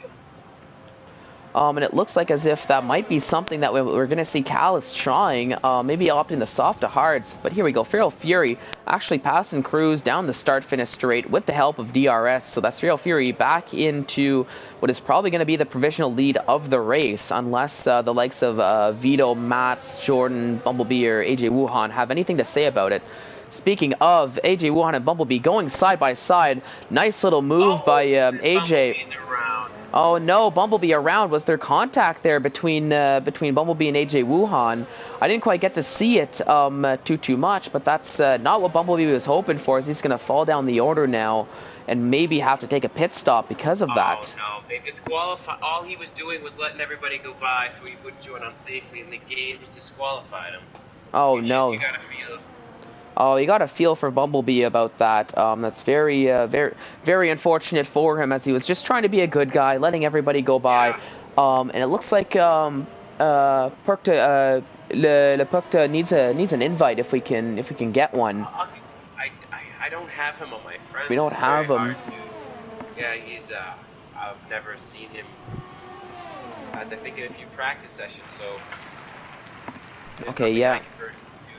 [SPEAKER 1] And it looks like as if that might be something that we're going to see Callis trying, maybe opting the soft to hards. But here we go, Feral Fury actually passing Cruz down the start-finish straight with the help of DRS. So that's Feral Fury back into what is probably going to be the provisional lead of the race, unless the likes of Vito, Mats, Jordan, Bumblebee, or AJ Wuhan have anything to say about it. Speaking of AJ Wuhan and Bumblebee going side by side, nice little move by AJ. Oh no, Bumblebee around. Was there contact there between Bumblebee and AJ Wuhan? I didn't quite get to see it too much, but that's not what Bumblebee was hoping for. Is he's gonna fall down the order now and maybe have to take a pit stop because of that.
[SPEAKER 2] Oh no, they disqualified. All he was doing was letting everybody go by so he wouldn't join on safely, and the games disqualified him.
[SPEAKER 1] Oh
[SPEAKER 2] It's
[SPEAKER 1] no.
[SPEAKER 2] Just, you gotta feel.
[SPEAKER 1] Oh, you got a feel for Bumblebee about that. That's very unfortunate for him, as he was just trying to be a good guy, letting everybody go by.
[SPEAKER 2] Yeah.
[SPEAKER 1] And it looks like Perkta, Le Perkta needs an invite if we can get one.
[SPEAKER 2] I don't have him on my friends.
[SPEAKER 1] We don't
[SPEAKER 2] It's
[SPEAKER 1] have
[SPEAKER 2] very
[SPEAKER 1] him.
[SPEAKER 2] hard to- Yeah, he's. I've never seen him. As I think in a few practice sessions, so. There's
[SPEAKER 1] Okay,
[SPEAKER 2] nothing
[SPEAKER 1] yeah.
[SPEAKER 2] I can personally do.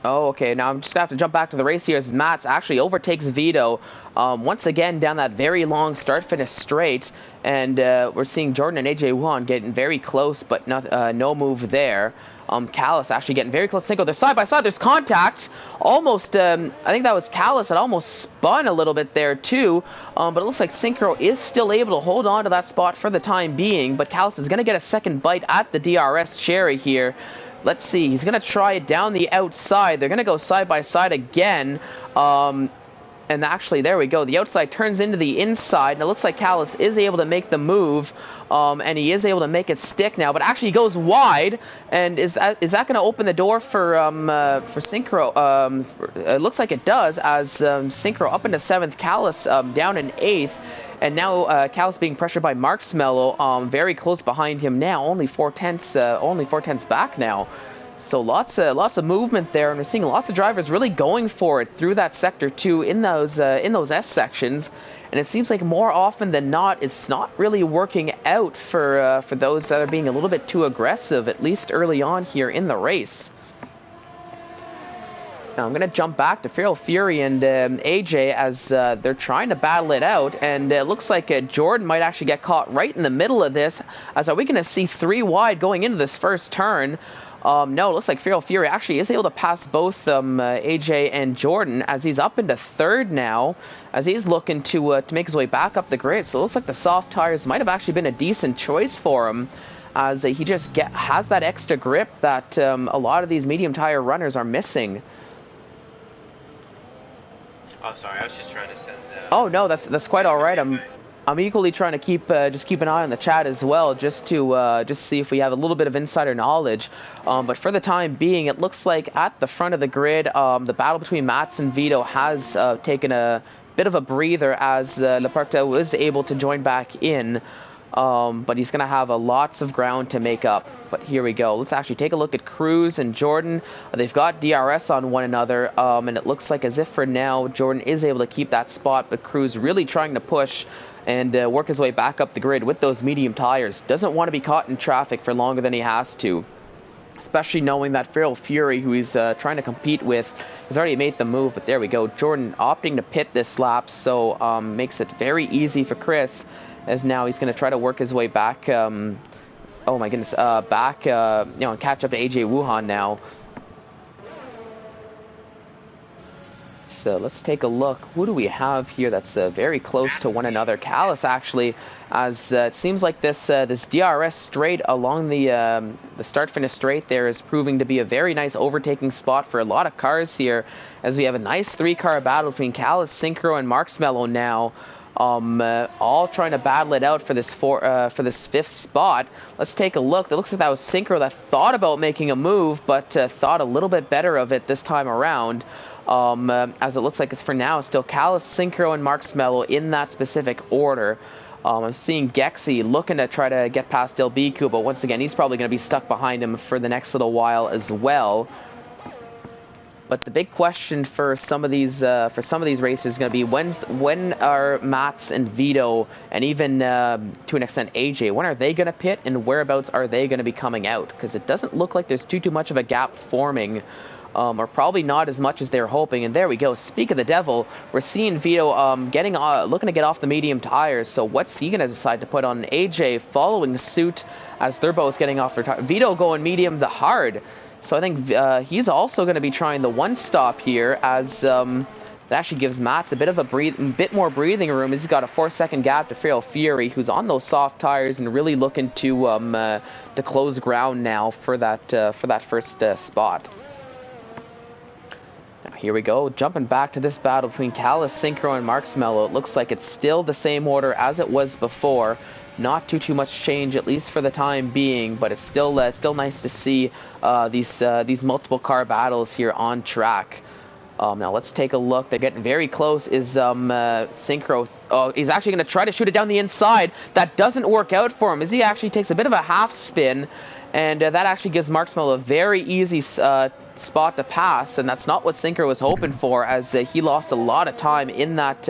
[SPEAKER 1] Oh, okay. Now I'm just gonna have to jump back to the race here as Mats actually overtakes Vito once again down that very long start-finish straight, and we're seeing Jordan and AJ Wuhan getting very close, but no move there. Callis actually getting very close to Synchro. They're side by side. There's contact. Almost, I think that was Callis that almost spun a little bit there too. But it looks like Synchro is still able to hold on to that spot for the time being. But Callis is going to get a second bite at the DRS cherry here. Let's see. He's going to try it down the outside. They're going to go side by side again. And actually, there we go. The outside turns into the inside, and it looks like Callis is able to make the move, and he is able to make it stick now. But actually, he goes wide, and is that going to open the door for Synchro? It looks like it does, as Synchro up into 7th, Callis down in 8th, and now Callis being pressured by Marksmello, very close behind him now, only 4/10 back now. So lots of movement there, and we're seeing lots of drivers really going for it through that sector too in those S sections, and it seems like more often than not it's not really working out for those that are being a little bit too aggressive, at least early on here in the race. Now I'm going to jump back to Feral Fury and AJ as they're trying to battle it out, and it looks like Jordan might actually get caught right in the middle of this, as are we going to see 3 wide going into this first turn. No, it looks like Feral Fury actually is able to pass both AJ and Jordan, as he's up into 3rd now, as he's looking to make his way back up the grid. So it looks like the soft tires might have actually been a decent choice for him, as he just has that extra grip that a lot of these medium tire runners are missing.
[SPEAKER 2] Oh, sorry. I was just trying to send.
[SPEAKER 1] Oh no, that's quite all right. I'm equally trying to keep an eye on the chat as well, just to see if we have a little bit of insider knowledge. But for the time being, it looks like at the front of the grid, the battle between Mats and Vito has taken a bit of a breather, as Leperta was able to join back in. But he's going to have lots of ground to make up. But here we go. Let's actually take a look at Cruz and Jordan. They've got DRS on one another, and it looks like as if for now Jordan is able to keep that spot, but Cruz really trying to push and work his way back up the grid with those medium tires. Doesn't want to be caught in traffic for longer than he has to, especially knowing that Feral Fury, who he's trying to compete with, has already made the move. But there we go. Jordan opting to pit this lap, so makes it very easy for Chris, as now he's going to try to work his way back. Oh my goodness, back, and catch up to AJ Wuhan now. So let's take a look. Who do we have here that's very close to one another? Callis, actually, as it seems like this DRS straight along the start-finish straight there is proving to be a very nice overtaking spot for a lot of cars here, as we have a nice 3-car battle between Callis, Synchro, and Marksmello now. All trying to battle it out for this 5th spot. Let's take a look. It looks like that was Synchro that thought about making a move, but thought a little bit better of it this time around. As it looks like it's for now still Callis, Synchro, and Marksmello in that specific order. I'm seeing Gexy looking to try to get past Delbiku, but once again he's probably going to be stuck behind him for the next little while as well. But the big question for some of these races is going to be when are Mats and Vito, and even to an extent AJ, when are they going to pit, and whereabouts are they going to be coming out? Because it doesn't look like there's too much of a gap forming, or probably not as much as they're hoping. And there we go. Speak of the devil, we're seeing Vito looking to get off the medium tires. So what's he going to decide to put on? AJ following suit, as they're both getting off their tires. Vito going mediums to hard. So I think he's also going to be trying the one stop here, as That actually gives Mats a bit of a bit more breathing room. He's got a 4-second gap to Feral Fury, who's on those soft tires and really looking to close ground now for that first spot. Now here we go, jumping back to this battle between Callus, Synchro, and Marksmello. It looks like it's still the same order as it was before. Not too much change, at least for the time being, but it's still nice to see these multiple car battles here on track. Now let's take a look. They're getting very close. Is Synchro? Oh, he's actually going to try to shoot it down the inside. That doesn't work out for him, as he actually takes a bit of a half spin, and that actually gives Marksmello a very easy spot to pass, and that's not what Synchro was hoping for, as he lost a lot of time in that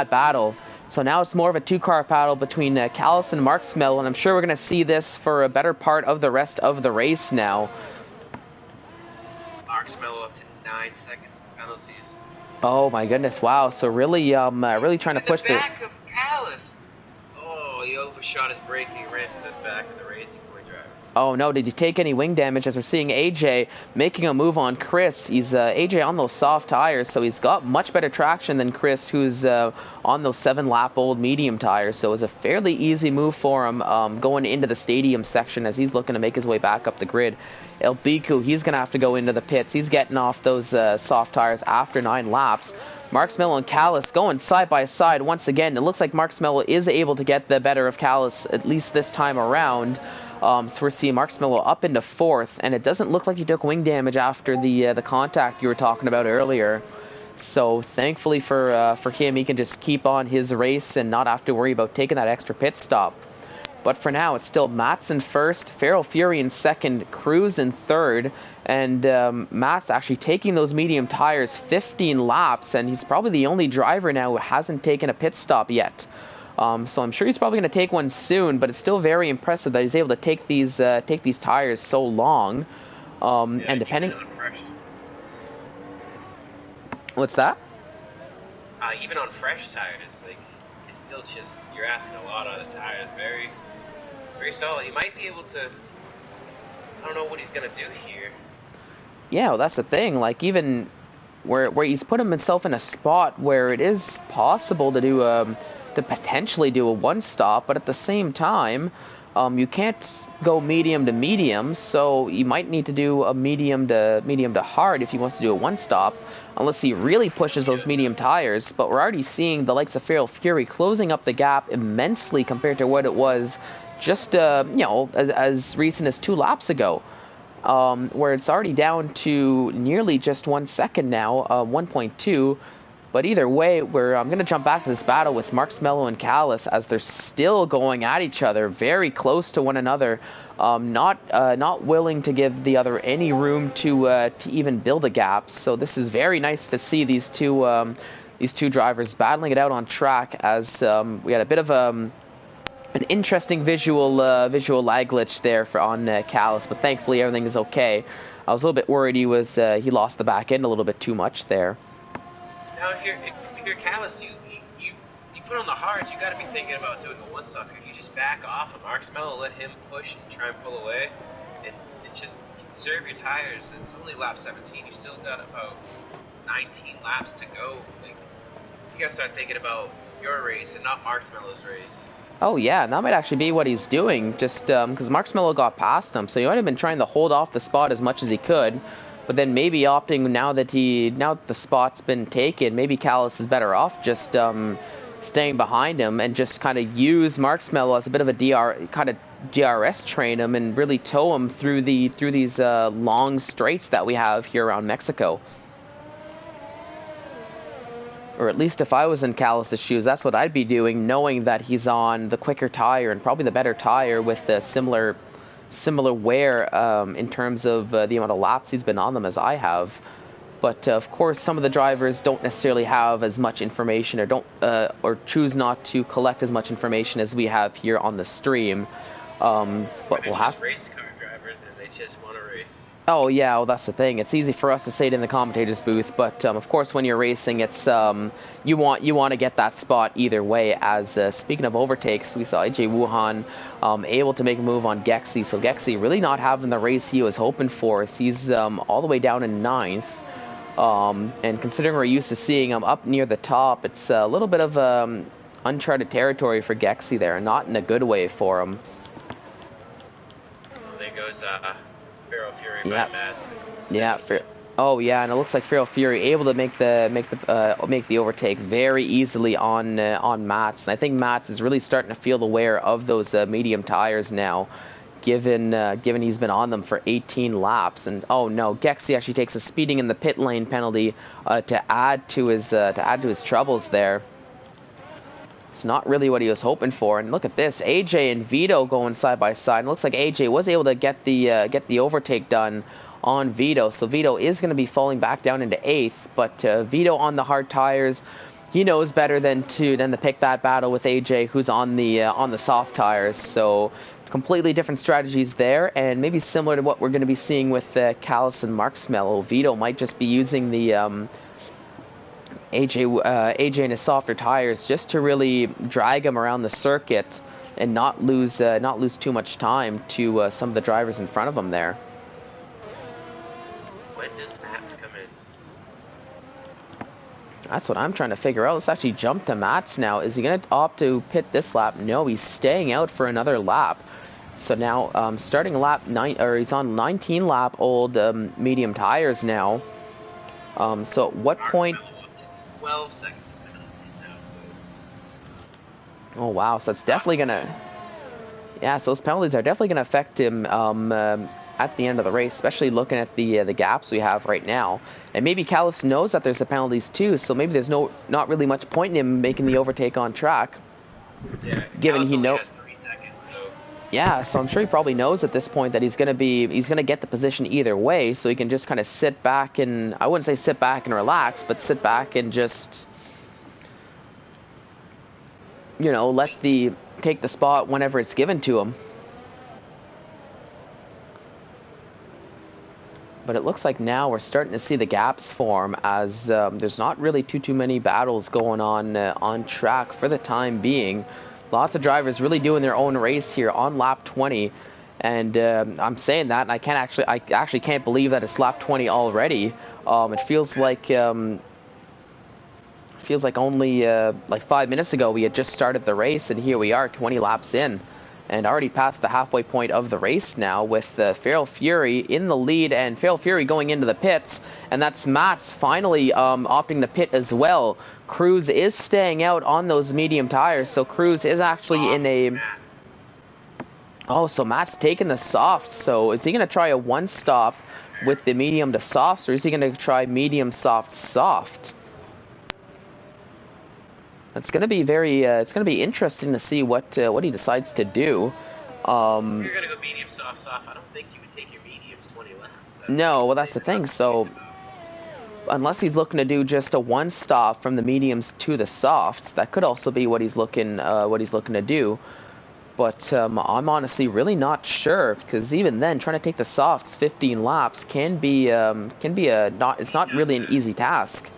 [SPEAKER 1] battle. So now it's more of a two-car battle between Callus and Marksmello, and I'm sure we're going to see this for a better part of the rest of the race now.
[SPEAKER 2] Marksmello up to 9 seconds penalties.
[SPEAKER 1] Oh my goodness! Wow. So really, really trying to push
[SPEAKER 2] the back of Callus. Oh, he overshot his braking and ran to the back of the Racing Point driver.
[SPEAKER 1] Oh no, did he take any wing damage? As we're seeing AJ making a move on Chris. He's AJ on those soft tires, so he's got much better traction than Chris, who's on those 7-lap-old medium tires. So it was a fairly easy move for him going into the stadium section, as he's looking to make his way back up the grid. El Biku, he's going to have to go into the pits. He's getting off those soft tires after 9 laps. Marksmello and Callus going side by side once again. It looks like Marksmello is able to get the better of Callus, at least this time around. So we're seeing Marksmello up into 4th, and it doesn't look like he took wing damage after the contact you were talking about earlier. So thankfully for him, he can just keep on his race and not have to worry about taking that extra pit stop. But for now, it's still Mats in 1st, Feral Fury in 2nd, Cruz in 3rd, and Mats actually taking those medium tires 15 laps, and he's probably the only driver now who hasn't taken a pit stop yet. So I'm sure he's probably going to take one soon, but it's still very impressive that he's able to take these tires so long. And depending, what's that?
[SPEAKER 2] Even on fresh tires, like it's still just you're asking a lot on the tires. Very, very solid. He might be able to. I don't know what he's going to do here.
[SPEAKER 1] Yeah, well, that's the thing. Like even where he's put himself in a spot where it is possible to do to potentially do a one stop, but at the same time, you can't go medium to medium, so you might need to do a medium to hard if he wants to do a one stop, unless he really pushes those medium tires. But we're already seeing the likes of Feral Fury closing up the gap immensely compared to what it was just as recent as 2 laps ago, where it's already down to nearly just 1 second now, 1.2. But either way, I'm going to jump back to this battle with Marksmello and Callus, as they're still going at each other, very close to one another, not willing to give the other any room to even build a gap. So this is very nice to see these two drivers battling it out on track, as we had a bit of an interesting visual lag glitch there on Callus, but thankfully everything is okay. I was a little bit worried he lost the back end a little bit too much there.
[SPEAKER 2] Now, if you're Callus, you put on the hards, you got to be thinking about doing a one-stop here. You just back off of Marksmello, let him push and try and pull away, and just conserve your tires. It's only lap 17. You still got about 19 laps to go. Like, you got to start thinking about your race and not Marksmello's race.
[SPEAKER 1] Oh yeah, that might actually be what he's doing, just because Marksmello got past him, so he might have been trying to hold off the spot as much as he could. But then maybe opting now that the spot's been taken, maybe Callus is better off just staying behind him and just kind of use Marksmello as a bit of a DRS train him and really tow him through these long straights that we have here around Mexico. Or at least if I was in Callus's shoes, that's what I'd be doing, knowing that he's on the quicker tire and probably the better tire with the similar wear in terms of the amount of laps he's been on them as I have. But of course, some of the drivers don't necessarily have as much information, or choose not to collect as much information as we have here on the stream. But we'll have
[SPEAKER 2] race car drivers, and they just want to race.
[SPEAKER 1] Oh yeah, well that's the thing. It's easy for us to say it in the commentator's booth, but of course when you're racing, it's you want to get that spot either way. As speaking of overtakes, we saw AJ Wuhan able to make a move on Gexy. So Gexy really not having the race he was hoping for. He's all the way down in 9th. And considering we're used to seeing him up near the top, it's a little bit of uncharted territory for Gexy there, not in a good way for him.
[SPEAKER 2] There goes Feral Fury by
[SPEAKER 1] Yeah.
[SPEAKER 2] Matt.
[SPEAKER 1] Yeah. Oh yeah, and it looks like Feral Fury able to make the overtake very easily on Mats. And I think Mats is really starting to feel the wear of those medium tires now, given he's been on them for 18 laps. And oh no, Gexy actually takes a speeding in the pit lane penalty to add to his troubles there. It's not really what he was hoping for. And look at this, AJ and Vito going side by side. And it looks like AJ was able to get the overtake done on Vito. So Vito is going to be falling back down into 8th. But Vito on the hard tires, he knows better than to pick that battle with AJ, who's on the soft tires. So completely different strategies there, and maybe similar to what we're going to be seeing with Callis and Marksmello. Vito might just be using the AJ and his softer tires just to really drag him around the circuit and not lose too much time to some of the drivers in front of him there.
[SPEAKER 2] When does Mats come in?
[SPEAKER 1] That's what I'm trying to figure out. Let's actually jump to Mats now. Is he going to opt to pit this lap? No, he's staying out for another lap. So now, starting lap 9, or he's on 19 lap old medium tires now. So at what point?
[SPEAKER 2] 12 seconds.
[SPEAKER 1] Oh wow, so it's definitely gonna. Yeah, so those penalties are definitely gonna affect him at the end of the race, especially looking at the gaps we have right now. And maybe Callis knows that there's the penalties too, so maybe there's not really much point in him making the overtake on track.
[SPEAKER 2] Yeah,
[SPEAKER 1] given
[SPEAKER 2] Callis
[SPEAKER 1] he
[SPEAKER 2] only
[SPEAKER 1] knows.
[SPEAKER 2] has 3 seconds, so.
[SPEAKER 1] Yeah, so I'm sure he probably knows at this point that he's gonna get the position either way, so he can just kind of sit back and, I wouldn't say sit back and relax, but sit back and just, you know, take the spot whenever it's given to him. But it looks like now we're starting to see the gaps form as there's not really too many battles going on track for the time being. Lots of drivers really doing their own race here on lap 20, and I'm saying that, and I actually can't believe that it's lap 20 already. It feels like only like 5 minutes ago we had just started the race, and here we are 20 laps in, and already past the halfway point of the race now with Feral Fury in the lead, and Feral Fury going into the pits, and that's Mats finally opting the pit as well. Cruz is staying out on those medium tires, so Cruz is actually in a... Oh, so Matt's taking the soft. So is he going to try a one-stop with the medium to softs, or is he going to try medium soft? It's going to be it's going to be interesting to see what he decides to do.
[SPEAKER 2] If you're going to go medium soft, I don't think you would take your mediums 20 laps.
[SPEAKER 1] No, well that's the thing. So unless he's looking to do just a one stop from the mediums to the softs, that could also be what he's looking to do. But I'm honestly really not sure, because even then, trying to take the softs 15 laps can be it's not really an easy task.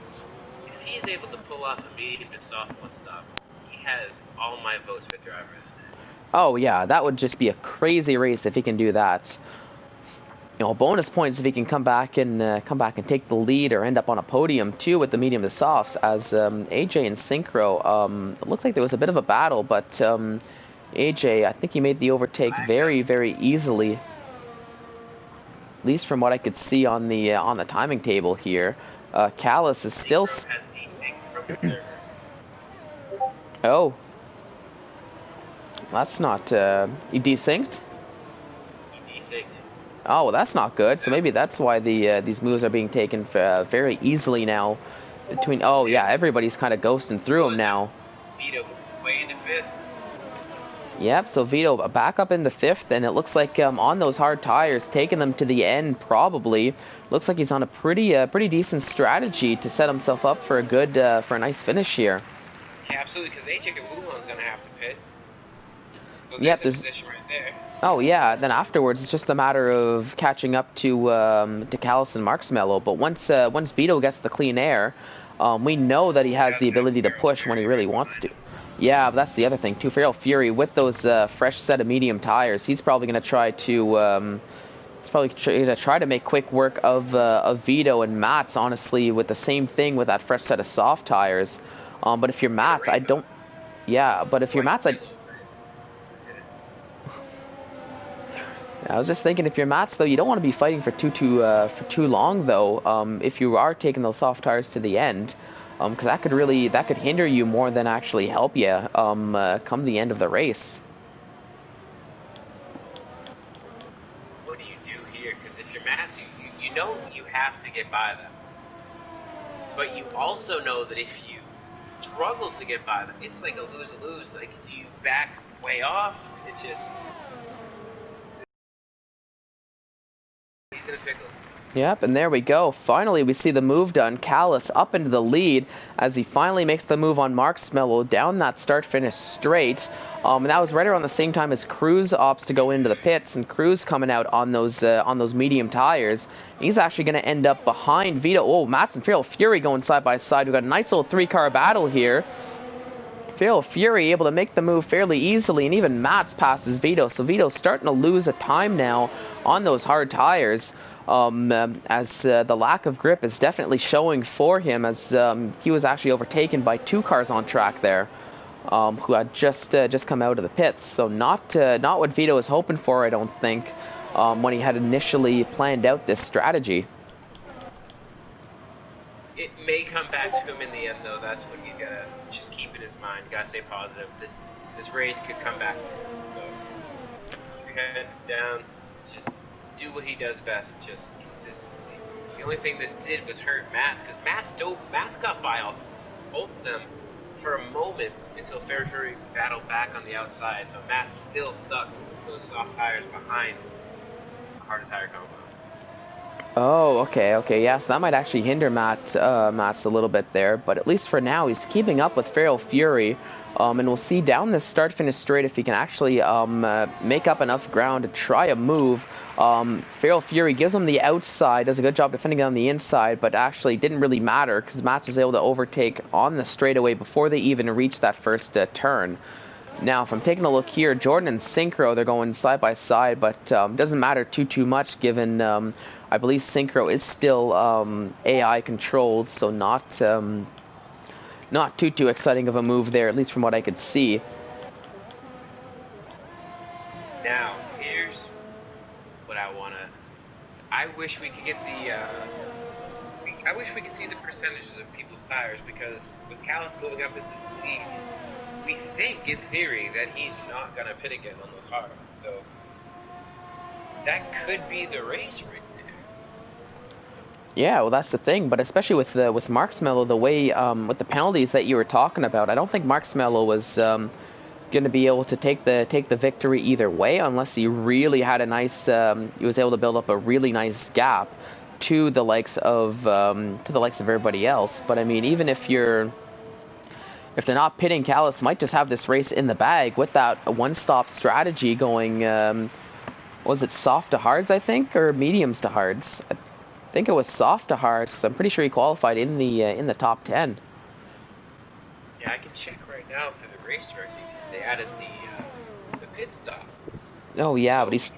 [SPEAKER 2] If he is able to pull off a medium to soft one stop, he has all my votes for driver of the day.
[SPEAKER 1] Oh yeah, that would just be a crazy race if he can do that. You know, bonus points if he can come back and take the lead or end up on a podium too with the medium to softs. As AJ and Synchro, it looked like there was a bit of a battle, but AJ, I think he made the overtake very, very easily. At least from what I could see on the timing table here. Callis is still.
[SPEAKER 2] Has desync from the server.
[SPEAKER 1] Oh, that's not. He desynced.
[SPEAKER 2] He desynced.
[SPEAKER 1] Oh, well, that's not good. So maybe that's why these moves are being taken very easily now. Oh yeah, everybody's kind of ghosting through him now.
[SPEAKER 2] Vito moves his way into 5th.
[SPEAKER 1] Yep, so Vito back up in the 5th, and it looks like on those hard tires, taking them to the end probably. Looks like he's on a pretty decent strategy to set himself up for a nice finish here.
[SPEAKER 2] Yeah, absolutely, because AJ Gavulon's going to have to pit. So
[SPEAKER 1] yep,
[SPEAKER 2] there's a position right there.
[SPEAKER 1] Oh yeah, then afterwards it's just a matter of catching up to Callis and Marksmello. But once Vito gets the clean air, we know that he has the ability to push when he really wants to. Yeah, but that's the other thing too. Feral Fury with those fresh set of medium tires, he's probably going to try to He's probably gonna try to make quick work of Vito and Mats, honestly, with the same thing with that fresh set of soft tires. But if you're Mats, I don't. Yeah, but if you're Mats, I was just thinking, if you're Mats, though, you don't want to be fighting for too long, though. If you are taking those soft tires to the end, because that could hinder you more than actually help you come the end of the race.
[SPEAKER 2] What do you do here? Because if you're Mats, you know you have to get by them, but you also know that if you struggle to get by them, it's like a lose-lose. Like, do you back way off? It just... He's in a pickle.
[SPEAKER 1] Yep, and there we go. Finally, we see the move done. Callis up into the lead as he finally makes the move on Marshmallow down that start-finish straight. And that was right around the same time as Cruz opts to go into the pits, and Cruz coming out on those medium tires. He's actually going to end up behind Vito. Oh, Mats and Feral Fury going side by side. We've got a nice little three-car battle here. Feral Fury able to make the move fairly easily, and even Mats passes Vito. So Vito's starting to lose a time now on those hard tires. As the lack of grip is definitely showing for him, as he was actually overtaken by two cars on track there, who had just come out of the pits. So not what Vito was hoping for, I don't think, when he had initially planned out this strategy.
[SPEAKER 2] It may come back to him in the end, though. That's what he's gotta just keep in his mind. Gotta stay positive. This race could come back to him. So keep your head down. Just do what he does best, just consistency. The only thing this did was hurt Mats, because Mats got by both of them for a moment until Fury battled back on the outside, so Mats still stuck with those soft tires behind the harder tire combo.
[SPEAKER 1] Oh, okay, yeah, so that might actually hinder Mats a little bit there, but at least for now, he's keeping up with Feral Fury, and we'll see down this start-finish straight if he can actually make up enough ground to try a move. Feral Fury gives him the outside, does a good job defending on the inside, but actually didn't really matter because Mats was able to overtake on the straightaway before they even reached that first turn. Now, if I'm taking a look here, Jordan and Synchro, they're going side by side, but doesn't matter too much given I believe Synchro is still AI controlled, so not too exciting of a move there, at least from what I could see.
[SPEAKER 2] Now, here's what I wish we could get I wish we could see the percentages of people's tires, because with Callis going up into the lead, we think, in theory, that he's not going to pit again on those hards. So that could be the race right there.
[SPEAKER 1] Yeah, well, that's the thing. But especially with Marshmallow, the way with the penalties that you were talking about, I don't think Marshmallow was going to be able to take the victory either way, unless he really had a nice he was able to build up a really nice gap to the likes of everybody else. But I mean, even if they're not pitting, Callis might just have this race in the bag with that one-stop strategy going. Was it soft to hards, I think, or mediums to hards? I think it was soft to hards, because I'm pretty sure he qualified in the top 10.
[SPEAKER 2] Yeah, I can check right now through the race directions. They added the pit stop.
[SPEAKER 1] Oh yeah,
[SPEAKER 2] so
[SPEAKER 1] but he's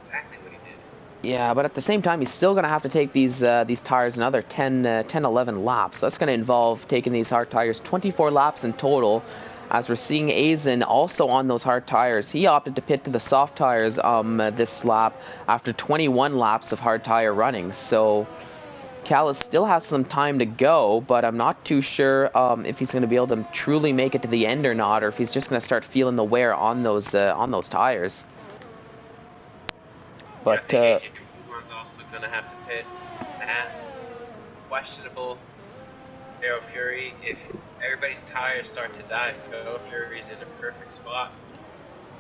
[SPEAKER 2] exactly what he did.
[SPEAKER 1] Yeah, but at the same time, he's still going to have to take these tires another 10, 11 laps. So that's going to involve taking these hard tires 24 laps in total. As we're seeing Aizen also on those hard tires. He opted to pit to the soft tires this lap after 21 laps of hard tire running. So Callis still has some time to go, but I'm not too sure if he's going to be able to truly make it to the end or not, or if he's just going to start feeling the wear on those tires. But
[SPEAKER 2] yeah, I think AJ also going to have to pit. That's questionable. Feral Fury, if everybody's tires start to die, Feral Fury's in a perfect spot.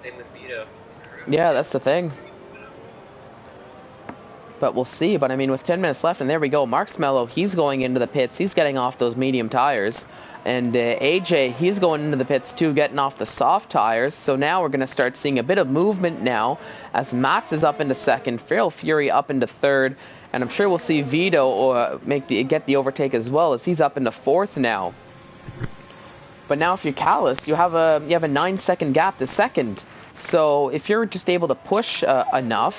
[SPEAKER 2] Same with Vito.
[SPEAKER 1] Yeah, that's the thing. But we'll see. But I mean, with 10 minutes left, and there we go. Marshmallow, he's going into the pits. He's getting off those medium tires. And AJ, he's going into the pits too, getting off the soft tires. So now we're going to start seeing a bit of movement now, as Mats is up into second, Feral Fury up into third, and I'm sure we'll see Vito get the overtake as well, as he's up into fourth now. But now if you're Callis, you have a 9-second gap to second. So if you're just able to push enough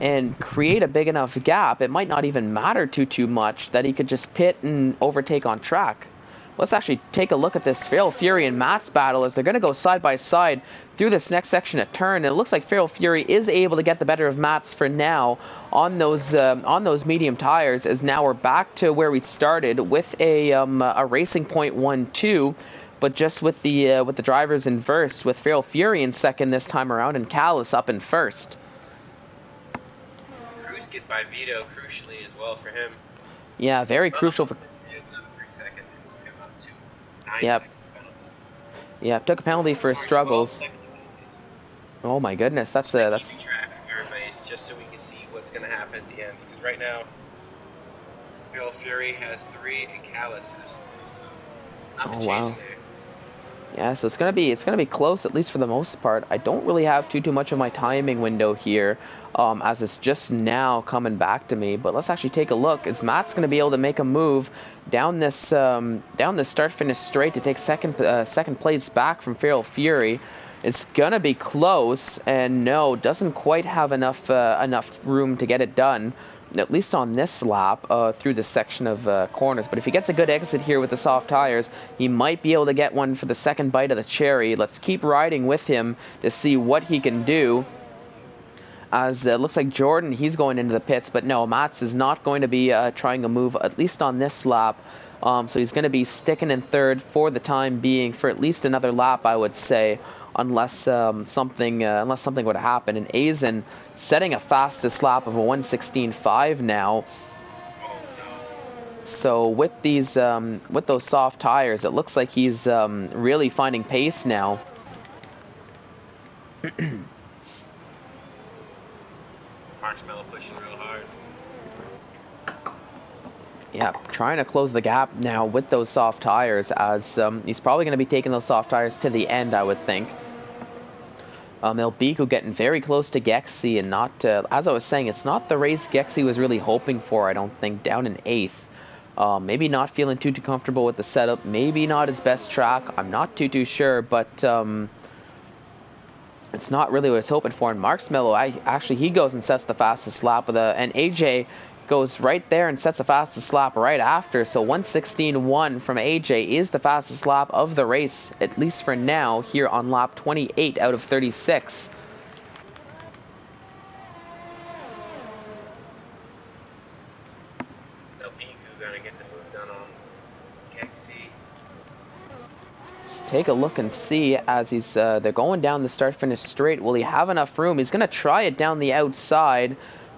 [SPEAKER 1] and create a big enough gap, it might not even matter too much that he could just pit and overtake on track. Let's actually take a look at this Feral Fury and Matt's battle as they're going to go side by side through this next section of turn. And it looks like Feral Fury is able to get the better of Matt's for now on those medium tires, as now we're back to where we started with a Racing Point 1-2. But just with the drivers inversed, with Feral Fury in second this time around and Callus up in first.
[SPEAKER 2] Cruz gets by Vito crucially as well for him.
[SPEAKER 1] Yeah, very crucial for.
[SPEAKER 2] It's another 3 seconds and move him up to 9
[SPEAKER 1] Yep.
[SPEAKER 2] seconds penalty.
[SPEAKER 1] Yeah, took a penalty for his struggles. Oh my goodness, that's
[SPEAKER 2] keeping track of everybody just so we can see what's going to happen at the end. Because right now, Feral Fury has 3 and Callus has 3. So nothing changed there.
[SPEAKER 1] Yeah, so it's gonna be close, at least for the most part. I don't really have too much of my timing window here, as it's just now coming back to me. But let's actually take a look. As Matt's gonna be able to make a move down this start-finish straight to take second place back from Feral Fury. It's gonna be close, and no, doesn't quite have enough room to get it done, at least on this lap, through this section of corners. But if he gets a good exit here with the soft tires, he might be able to get one for the second bite of the cherry. Let's keep riding with him to see what he can do. As it looks like Jordan, he's going into the pits, but no, Mats is not going to be trying a move, at least on this lap. So he's going to be sticking in third for the time being, for at least another lap, I would say, unless something would happen. And Aizen setting a fastest lap of a 1:16.5 now. So with those soft tires, it looks like he's really finding pace now.
[SPEAKER 2] Marshmallow pushing real hard.
[SPEAKER 1] Yeah, trying to close the gap now with those soft tires, as he's probably going to be taking those soft tires to the end, I would think. Elbiku getting very close to Gexy, and not, as I was saying, it's not the race Gexy was really hoping for, I don't think, down in 8th. Maybe not feeling too comfortable with the setup, maybe not his best track, I'm not too sure, but it's not really what I was hoping for. And Marksmello, actually, he goes and sets the fastest lap with and AJ goes right there and sets the fastest lap right after. So 1:16.1 from AJ is the fastest lap of the race, at least for now, here on lap 28 out of 36.
[SPEAKER 2] Gonna get the move done on Gexy.
[SPEAKER 1] Let's take a look and see as they're going down the start-finish straight. Will he have enough room? He's going to try it down the outside,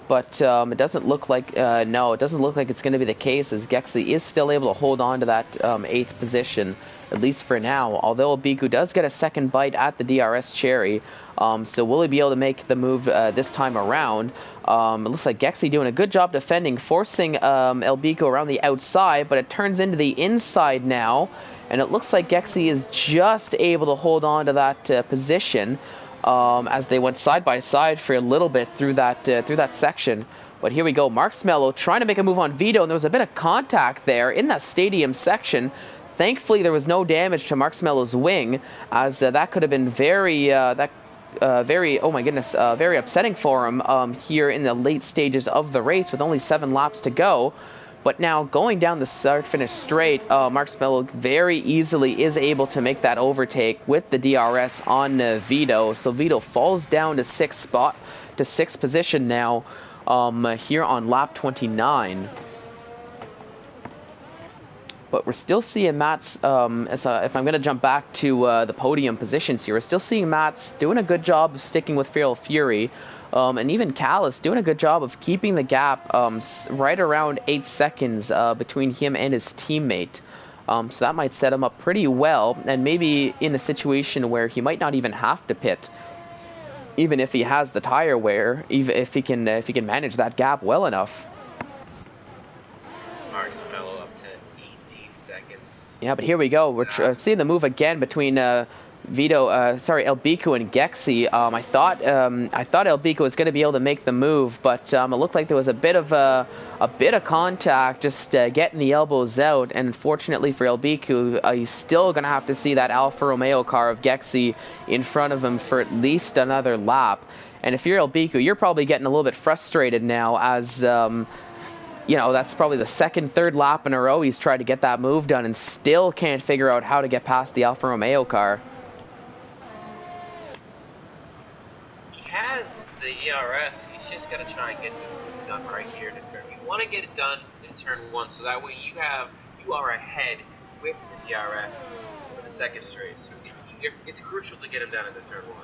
[SPEAKER 1] but it doesn't look like it doesn't look like it's going to be the case, as Gexy is still able to hold on to that 8th position, at least for now. Although Biku does get a second bite at the DRS Cherry, so will he be able to make the move this time around? It looks like Gexy doing a good job defending, forcing Elbiku around the outside, but it turns into the inside now, and it looks like Gexy is just able to hold on to that position. As they went side by side for a little bit through that section. But here we go, Marksmello trying to make a move on Vito, and there was a bit of contact there in that stadium section. Thankfully, there was no damage to Marksmello's wing, as that could have been very oh my goodness, very upsetting for him here in the late stages of the race with only 7 laps to go. But now going down the start-finish straight, Marksmello very easily is able to make that overtake with the DRS on Vito. So Vito falls down to 6th position now here on lap 29. But we're still seeing Mats, if I'm going to jump back to the podium positions here, we're still seeing Mats doing a good job of sticking with Feral Fury. And even Callus doing a good job of keeping the gap right around 8 seconds between him and his teammate. So that might set him up pretty well, and maybe in a situation where he might not even have to pit, even if he has the tire wear, even if he can manage that gap well enough.
[SPEAKER 2] Marksmello up to 18 seconds.
[SPEAKER 1] Yeah, but here we go. We're seeing the move again between Elbico and Gexy. I thought Elbico was going to be able to make the move, but it looked like there was a bit of contact, just getting the elbows out. And unfortunately for Elbico, he's still going to have to see that Alfa Romeo car of Gexy in front of him for at least another lap. And if you're Elbico, you're probably getting a little bit frustrated now, as that's probably the second, third lap in a row he's tried to get that move done and still can't figure out how to get past the Alfa Romeo car.
[SPEAKER 2] He has the ERS. He's just got to try and get this move done right here in the turn. You want to get it done in turn 1, so that way you are ahead with the DRS for the second straight. So it's crucial to get him done in the turn 1.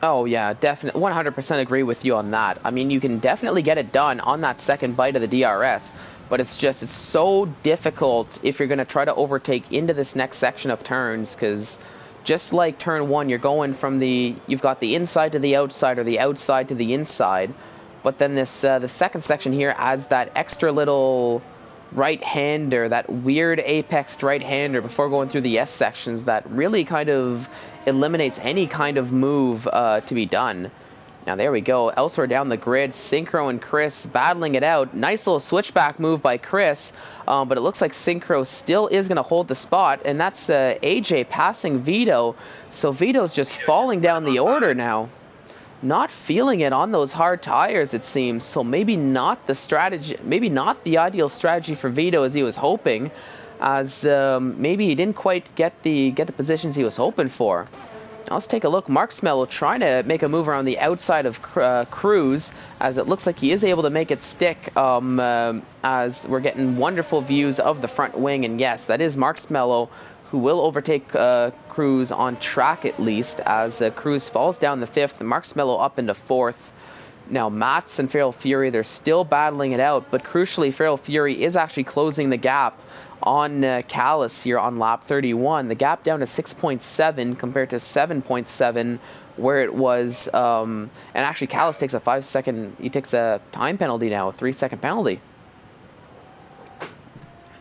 [SPEAKER 1] Oh yeah, definitely, 100% agree with you on that. I mean, you can definitely get it done on that second bite of the DRS, but it's so difficult if you're going to try to overtake into this next section of turns, because just like turn 1, you've got the inside to the outside or the outside to the inside, but then this the second section here adds that extra little right-hander, that weird apexed right-hander before going through the S sections that really kind of eliminates any kind of move to be done. Now there we go, elsewhere down the grid, Synchro and Chris battling it out. Nice little switchback move by Chris, but it looks like Synchro still is going to hold the spot, and that's AJ passing Vito. So Vito's just falling down the order now. Not feeling it on those hard tires, it seems. So maybe not the ideal strategy for Vito as he was hoping, as maybe he didn't quite get the positions he was hoping for. Now let's take a look. Mark Smello trying to make a move around the outside of Cruz, as it looks like he is able to make it stick, as we're getting wonderful views of the front wing. And yes, that is Mark Smello, who will overtake Cruz on track at least, as Cruz falls down the 5th, Mark Smello up into 4th. Now Mats and Feral Fury, they're still battling it out, but crucially Feral Fury is actually closing the gap on Callis here on lap 31. The gap down to 6.7 compared to 7.7 where it was, and actually Callis takes he takes a time penalty now, a 3-second penalty.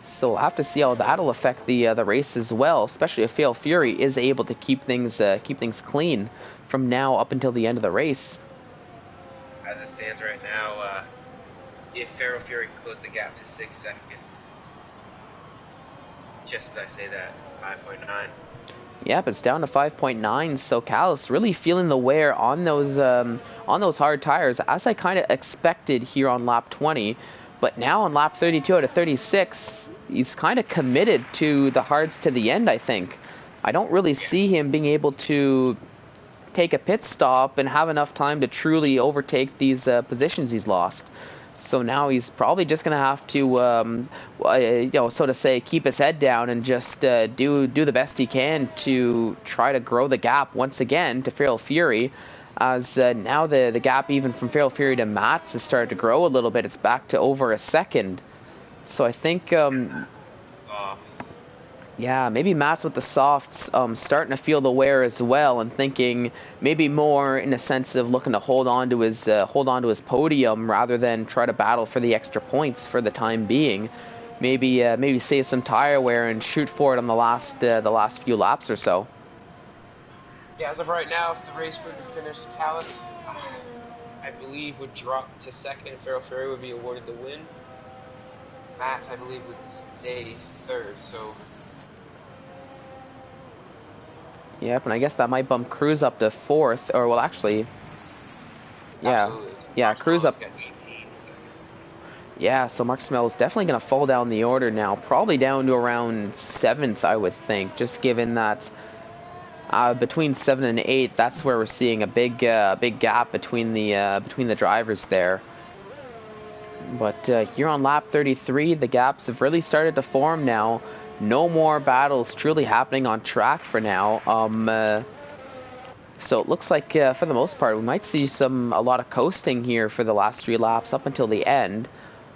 [SPEAKER 1] So we'll have to see how that'll affect the race as well, especially if Feral Fury is able to keep things clean from now up until the end of the race.
[SPEAKER 2] As it stands right now, if Feral Fury can close the gap to 6 seconds, just as I say that, 5.9.
[SPEAKER 1] Yep, it's down to 5.9. So Callis really feeling the wear on those hard tires, as I kind of expected here on lap 20. But now on lap 32 out of 36, he's kind of committed to the hards to the end, I think. I don't really see him being able to take a pit stop and have enough time to truly overtake these positions he's lost. So now he's probably just going to have to, so to say, keep his head down and just do the best he can to try to grow the gap once again to Feral Fury. As now the gap even from Feral Fury to Mats has started to grow a little bit. It's back to over a second. So I think, yeah, maybe Mats with the softs starting to feel the wear as well, and thinking maybe more in a sense of looking to hold on to his podium rather than try to battle for the extra points for the time being. Maybe save some tire wear and shoot for it on the last few laps or so.
[SPEAKER 2] Yeah, as of right now, if the race were to finish, Callis, I believe, would drop to second. Feral Fury would be awarded the win. Matt, I believe, would stay third, so...
[SPEAKER 1] Yep, and I guess that might bump Cruz up to 4th, or, well, actually... Yeah,
[SPEAKER 2] absolutely.
[SPEAKER 1] Yeah, Cruz up...
[SPEAKER 2] got 18 seconds.
[SPEAKER 1] Yeah, so Mark Smell is definitely going to fall down the order now, probably down to around 7th, I would think, just given that... between 7 and 8, that's where we're seeing a big gap between the drivers there. But here on lap 33, the gaps have really started to form now. No more battles truly happening on track for now. So it looks like for the most part we might see a lot of coasting here for the last 3 laps up until the end.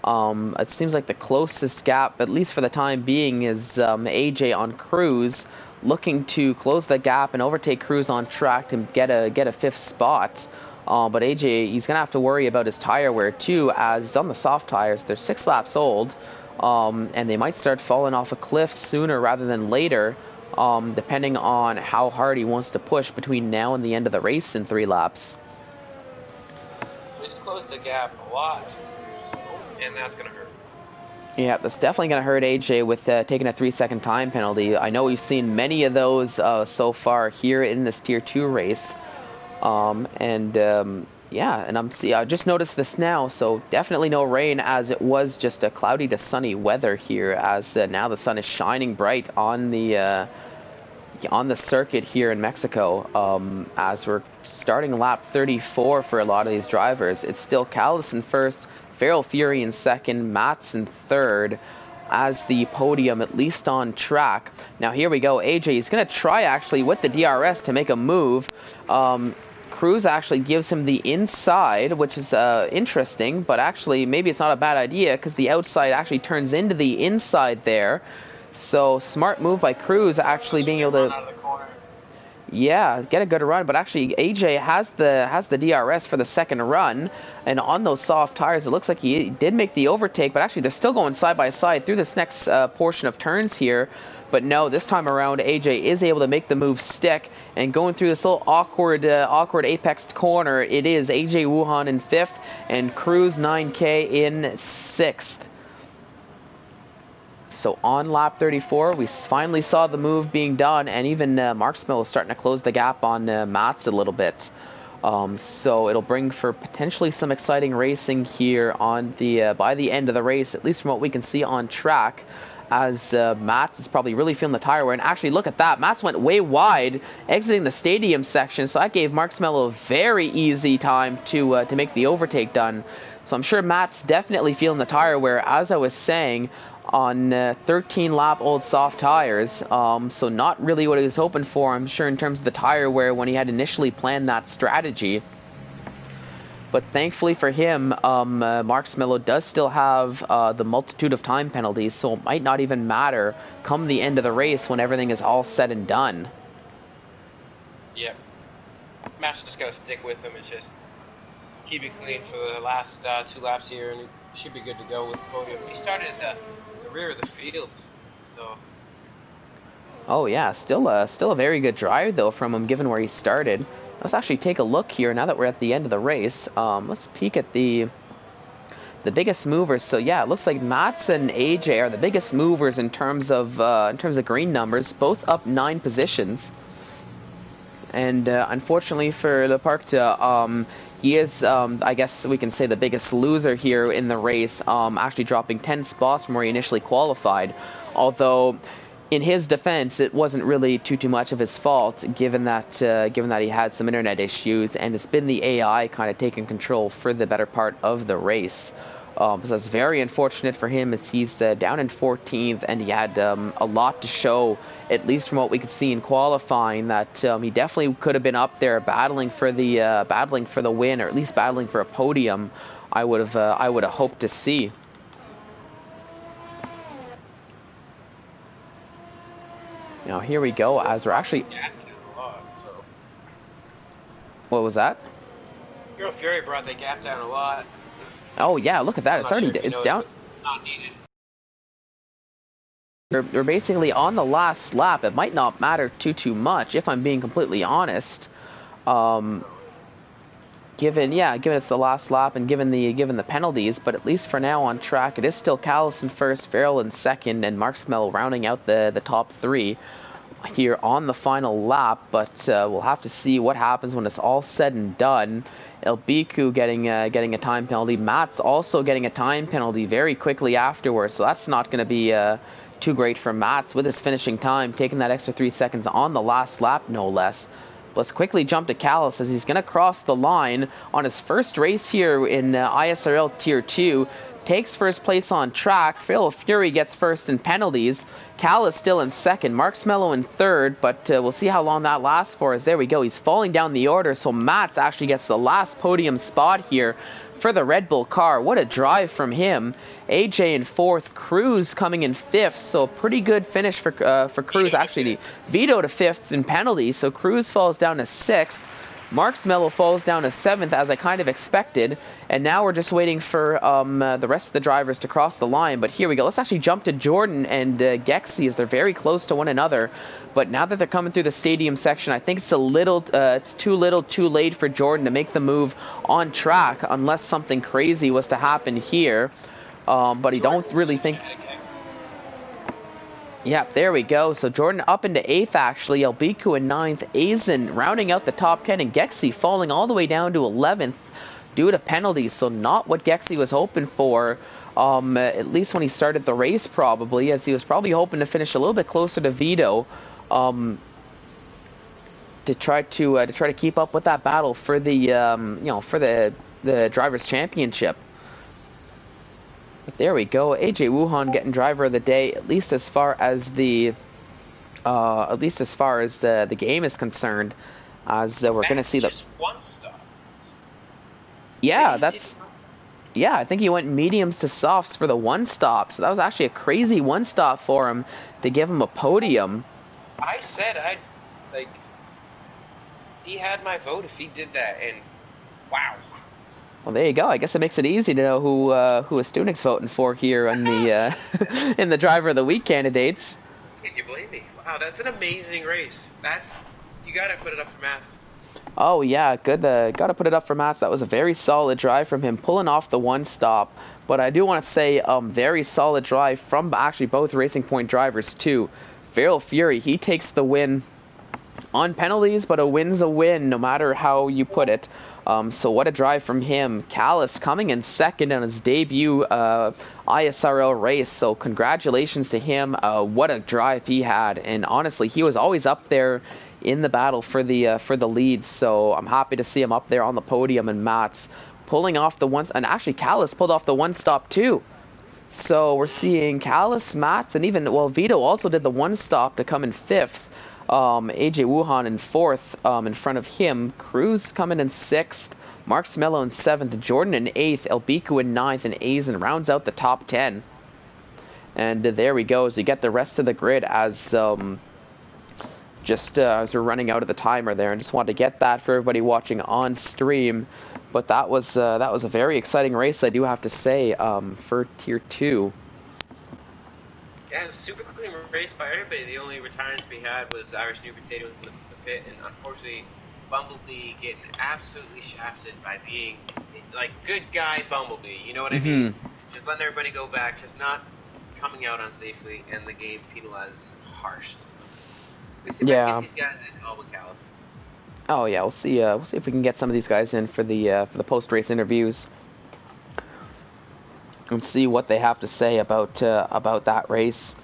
[SPEAKER 1] It seems like the closest gap, at least for the time being, is AJ on Cruz, looking to close the gap and overtake Cruz on track to get a 5th spot. But AJ, he's going to have to worry about his tire wear too, as on the soft tires, they're 6 laps old, and they might start falling off a cliff sooner rather than later. depending on how hard he wants to push between now and the end of the race in 3 laps.
[SPEAKER 2] Just closed the gap a lot, and that's going to hurt.
[SPEAKER 1] Yeah, that's definitely going to hurt AJ with taking a 3-second time penalty. I know we've seen many of those so far here in this Tier 2 race. Yeah, and I just noticed this now, so definitely no rain, as it was just a cloudy to sunny weather here, as now the sun is shining bright on the circuit here in Mexico. As we're starting lap 34 for a lot of these drivers, it's still Callis in first, Feral Fury in second, Mats in third, as the podium, at least on track. Now here we go, AJ is going to try actually with the DRS to make a move. Cruz actually gives him the inside, which is interesting, but actually maybe it's not a bad idea, because the outside actually turns into the inside there. So smart move by Cruz, actually being able to, yeah, get a good run. But actually AJ has the DRS for the second run, and on those soft tires it looks like he did make the overtake, but actually they're still going side by side through this next portion of turns here. But no, this time around AJ is able to make the move stick, and going through this little awkward apexed corner, it is AJ Wuhan in 5th and Cruz 9K in 6th. So on lap 34, we finally saw the move being done, and even Mark Smil is starting to close the gap on Mats a little bit. So it'll bring for potentially some exciting racing here on the by the end of the race, at least from what we can see on track, as Mats is probably really feeling the tire wear. And actually, look at that. Mats went way wide, exiting the stadium section, so that gave Mark Smil a very easy time to make the overtake done. So I'm sure Mats definitely feeling the tire wear, as I was saying, on 13-lap-old soft tires, so not really what he was hoping for, I'm sure, in terms of the tire wear when he had initially planned that strategy. But thankfully for him, Mark Smillo does still have the multitude of time penalties, so it might not even matter come the end of the race when everything is all said and done.
[SPEAKER 2] Yep. Matt's just got to stick with him and just keep it clean for the last 2 laps here, and he should be good to go with the podium. He started at the rear of the field, so.
[SPEAKER 1] Oh yeah, still a very good drive though from him, given where he started. Let's actually take a look here now that we're at the end of the race. Let's peek at the biggest movers. So yeah, it looks like Mats and AJ are the biggest movers in terms of green numbers, both up 9 positions. And unfortunately for Leparkta, he is, I guess we can say, the biggest loser here in the race, actually dropping 10 spots from where he initially qualified. Although, in his defense, it wasn't really too much of his fault, given that he had some internet issues, and it's been the AI kind of taking control for the better part of the race. So that's very unfortunate for him, as he's down in 14th, and he had a lot to show, at least from what we could see in qualifying, that he definitely could have been up there battling for the win, or at least battling for a podium. I would have hoped to see. Now here we go, as we're actually. What was that?
[SPEAKER 2] Feral Fury brought the gap down a lot.
[SPEAKER 1] Oh yeah, look at that. It's already it's down.
[SPEAKER 2] It's not needed.
[SPEAKER 1] They're basically on the last lap. It might not matter too much, if I'm being completely honest. Given it's the last lap and given the penalties, but at least for now on track, it is still Callis in first, Farrell in second, and Mark Smell rounding out the top 3 here on the final lap. But we'll have to see what happens when it's all said and done. El Biku getting a time penalty. Matt's also getting a time penalty very quickly afterwards, so that's not going to be too great for Mats with his finishing time, taking that extra 3 seconds on the last lap, no less. Let's quickly jump to Callis, as he's going to cross the line on his first race here in ISRL Tier 2. Takes first place on track. Feral Fury gets first in penalties. Callis still in second. Mark Smello in third, but we'll see how long that lasts for us. There we go. He's falling down the order, so Mats actually gets the last podium spot here for the Red Bull car. What a drive from him. AJ in fourth, Cruz coming in fifth, so pretty good finish for Cruz. Actually, Vito to fifth in penalties, so Cruz falls down to sixth. Marksmello falls down to 7th, as I kind of expected, and now we're just waiting for the rest of the drivers to cross the line. But here we go. Let's actually jump to Jordan and Gexy, as they're very close to one another. But now that they're coming through the stadium section, I think it's it's too little, too late for Jordan to make the move on track, unless something crazy was to happen here. But he don't really think. Yep, there we go. So Jordan up into 8th, actually. Elbiku in 9th. Aizen rounding out the top 10. And Gexy falling all the way down to 11th due to penalties. So not what Gexy was hoping for, at least when he started the race, probably, as he was probably hoping to finish a little bit closer to Vito, to try to keep up with that battle for the for the drivers' championship. But there we go. AJ Wuhan getting driver of the day, at least as far as the game is concerned, as we're going to see the.
[SPEAKER 2] Just one stop.
[SPEAKER 1] Yeah, I think he went mediums to softs for the one stop. So that was actually a crazy one stop for him to give him a podium.
[SPEAKER 2] I said he had my vote if he did that, and wow.
[SPEAKER 1] Well, there you go. I guess it makes it easy to know who a student's voting for here on the in the driver of the week candidates.
[SPEAKER 2] Can you blame me? Wow, that's an amazing race. You gotta put it up for Mats.
[SPEAKER 1] Oh yeah, good. Gotta put it up for Mats. That was a very solid drive from him, pulling off the one stop. But I do want to say, very solid drive from actually both Racing Point drivers too. Feral Fury, he takes the win on penalties, but a win's a win, no matter how you put it. So what a drive from him. Callis coming in second on his debut ISRL race. So congratulations to him. What a drive he had. And honestly, he was always up there in the battle for the lead. So I'm happy to see him up there on the podium. And Mats pulling off the one. And actually, Callis pulled off the one stop too. So we're seeing Callis, Mats, and even, well, Vito also did the one stop to come in 5th. AJ Wuhan in 4th, in front of him. Cruz coming in 6th. Marksmello in 7th. Jordan in 8th. Elbiku in 9th. And Aizen rounds out the top 10. And there we go. So you get the rest of the grid as as we're running out of the timer there. And just wanted to get that for everybody watching on stream. But that was a very exciting race, I do have to say, for Tier 2.
[SPEAKER 2] Yeah, it was a super clean race by everybody. The only retirements we had was Irish New Potato in the pit, and unfortunately, Bumblebee getting absolutely shafted by being, like, good guy Bumblebee, you know what I mean? Just letting everybody go back, just not coming out unsafely, and the game penalized harshly. We see if we can get these guys in all with Callis.
[SPEAKER 1] Oh yeah, we'll see if we can get some of these guys in for the post-race interviews. And see what they have to say about that race.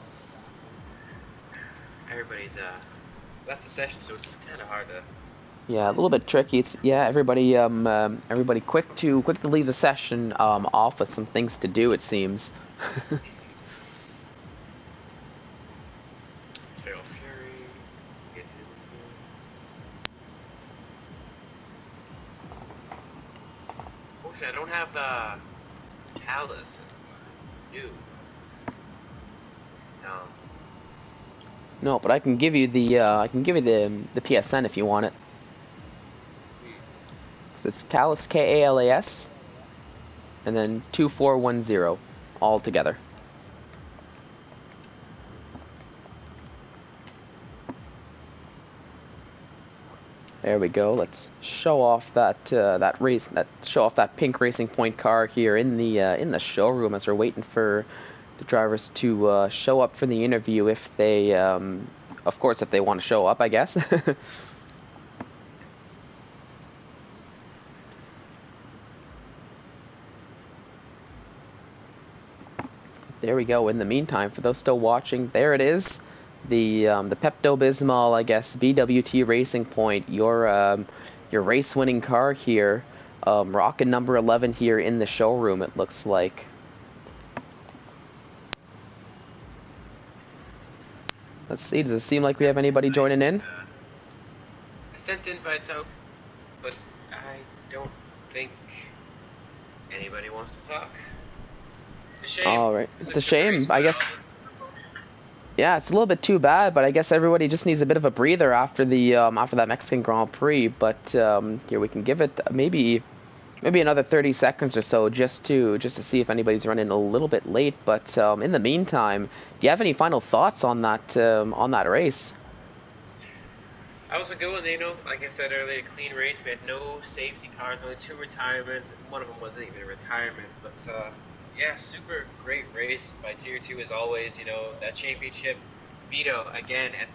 [SPEAKER 2] Everybody's left the session, so it's kind of hard to.
[SPEAKER 1] Yeah, a little bit tricky. Everybody quick to leave the session off with some things to do, it seems.
[SPEAKER 2] Feral Fury. Unfortunately, I don't have Callis. New.
[SPEAKER 1] No, but I can give you the PSN if you want it. So it's Callis, Kalas, and then 2410 all together. There we go. Let's show off that show off that pink Racing Point car here in the showroom as we're waiting for the drivers to show up for the interview, if they, of course, if they want to show up, I guess. There we go. In the meantime, for those still watching, there it is. The Pepto-Bismol, I guess, BWT Racing Point, your race-winning car here, rocking number 11 here in the showroom, it looks like. Let's see, does it seem like we have anybody joining in?
[SPEAKER 2] I sent invites out, but I don't think anybody wants to talk. It's a shame.
[SPEAKER 1] Alright, it's a shame, I guess. Yeah, it's a little bit too bad, but I guess everybody just needs a bit of a breather after the after that Mexican Grand Prix. But here we can give it maybe another 30 seconds or so just to see if anybody's running a little bit late. But in the meantime, do you have any final thoughts on that race?
[SPEAKER 2] I was a good one, like I said earlier, clean race. We had no safety cars, only two retirements. One of them wasn't even a retirement, but yeah, super great race by Tier 2 as always. That championship, Vito, again, at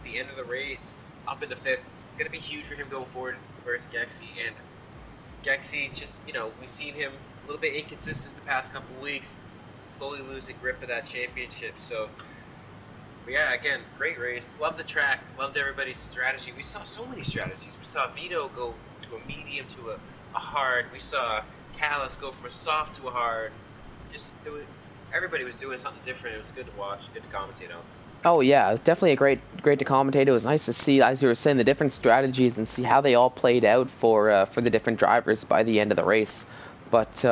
[SPEAKER 2] the end of the race, up in the fifth. It's going to be huge for him going forward versus Gexy. And Gexy, just, we've seen him a little bit inconsistent the past couple of weeks, slowly losing grip of that championship. So, but yeah, again, great race. Loved the track. Loved everybody's strategy. We saw so many strategies. We saw Vito go to a medium to a hard. We saw Callis go from a soft to a hard. Just do it. Everybody was doing something different. It was good to watch, good to commentate on.
[SPEAKER 1] Oh yeah, definitely a great to commentate. It was nice to see, as you were saying, the different strategies and see how they all played out for the different drivers by the end of the race. But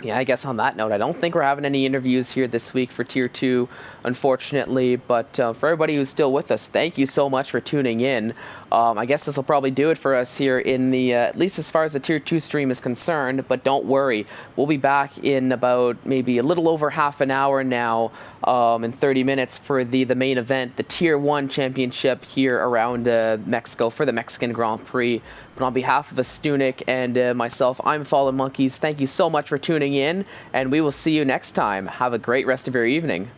[SPEAKER 1] yeah, I guess on that note, I don't think we're having any interviews here this week for Tier 2, unfortunately. But for everybody who's still with us, thank you so much for tuning in. I guess this will probably do it for us here in the, at least as far as the Tier 2 stream is concerned. But don't worry, we'll be back in about maybe a little over half an hour now, in 30 minutes for the main event, the Tier 1 championship here around Mexico for the Mexican Grand Prix. But on behalf of Astunik and myself, I'm Fallen Monkeys. Thank you so much for tuning in, and we will see you next time. Have a great rest of your evening.